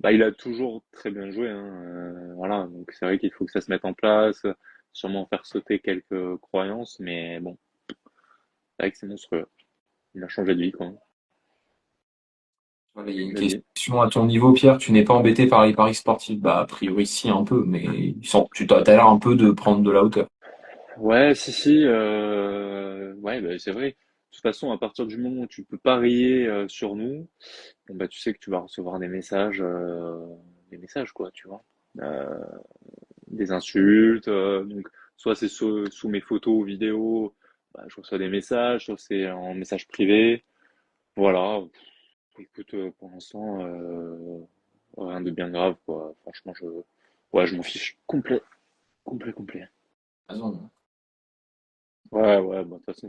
bah, il a toujours très bien joué, hein. Voilà. Donc c'est vrai qu'il faut que ça se mette en place, sûrement faire sauter quelques croyances, mais bon, c'est vrai que c'est monstrueux. Il a changé de vie, quoi. Voilà, il y a une Vas-y. question à ton niveau, Pierre. Tu n'es pas embêté par les paris sportifs? Bah, a priori, si, un peu, mais tu t'as l'air un peu de prendre de la hauteur. Ouais, si, si, ouais, bah, c'est vrai. De toute façon, à partir du moment où tu peux parier sur nous, bon, bah, tu sais que tu vas recevoir des messages, quoi, tu vois. Euh, des insultes, donc soit c'est sous mes photos ou vidéos, bah, je reçois des messages, soit c'est en message privé. Voilà. Écoute, pour l'instant, rien de bien grave, quoi. Franchement, ouais, je m'en fiche complet. Raison. Ouais, ouais, bah, de toute façon,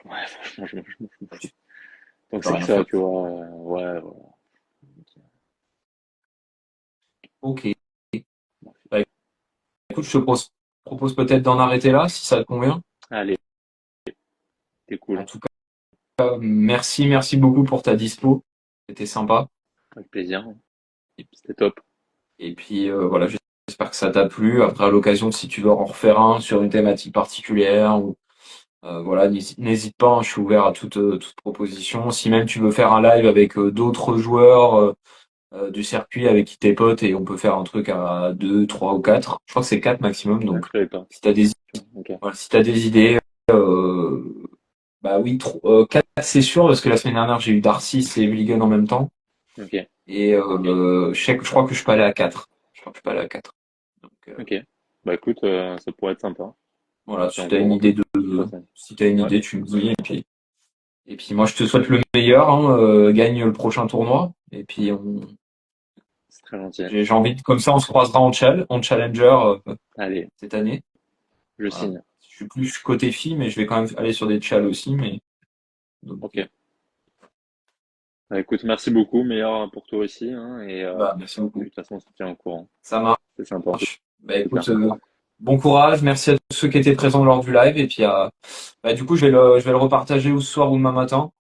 ouais, franchement, je m'en Bah, fous. tu Donc peux c'est que rien ça, faire. tu vois. Ouais, voilà. Ok. Bah, écoute, je te propose peut-être d'en arrêter là, si ça te convient. Allez, c'est En cool. tout cas, merci beaucoup pour ta dispo. C'était sympa. Avec plaisir. Et, C'était top. et puis, voilà, j'espère que ça t'a plu. Après, à l'occasion, si tu veux en refaire un sur une thématique particulière ou voilà, n'hésite pas, hein, je suis ouvert à toute proposition. Si même tu veux faire un live avec d'autres joueurs du circuit avec qui t'es potes et on peut faire un truc à deux, trois ou quatre. Je crois que c'est quatre maximum. Ah, Donc, je savais pas. si t'as des, Ok. voilà, si t'as des idées, euh, bah oui, quatre c'est sûr parce que la semaine dernière j'ai eu Darcy et Willigan en même temps Ok. et je crois que je peux aller à quatre. Je crois que je peux aller à quatre. Donc, Ok. Bah écoute, ça pourrait être sympa. On voilà, se tient si au t'as une courant. idée De toute façon. si t'as une Ouais, idée, tu me dis et puis moi je te souhaite le meilleur, hein, gagne le prochain tournoi et puis c'est très gentil. j'ai envie de comme ça on se croisera en challenger Allez, cette année. je Voilà. signe. Je suis plus côté fille, mais je vais quand même aller sur des chals aussi, mais donc, Ok. Bah écoute, merci beaucoup. Meilleur pour toi aussi, hein, bah merci et beaucoup. puis, de toute façon, on se tient au courant. Ça C'est sympa en tout marche. Bah écoute, cas. bon courage, merci à tous ceux qui étaient présents lors du live et puis bah du coup je vais le repartager ou ce soir ou demain matin.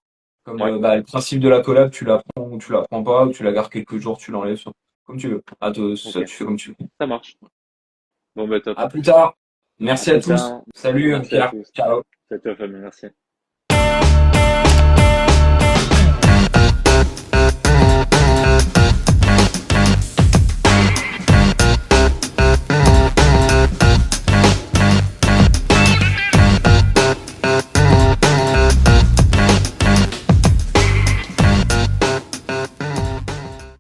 Comme Ouais, bah, le principe de la collab, tu la prends ou tu la prends pas, ou tu la gardes quelques jours, tu l'enlèves, comme tu veux. ok. Ça tu fais comme tu veux. Ça marche. Bon bah top. À plus tard. À Merci à plus tous. tard. Salut Merci à Pierre. tous. Ciao. Salut à toi, Fabien. Merci.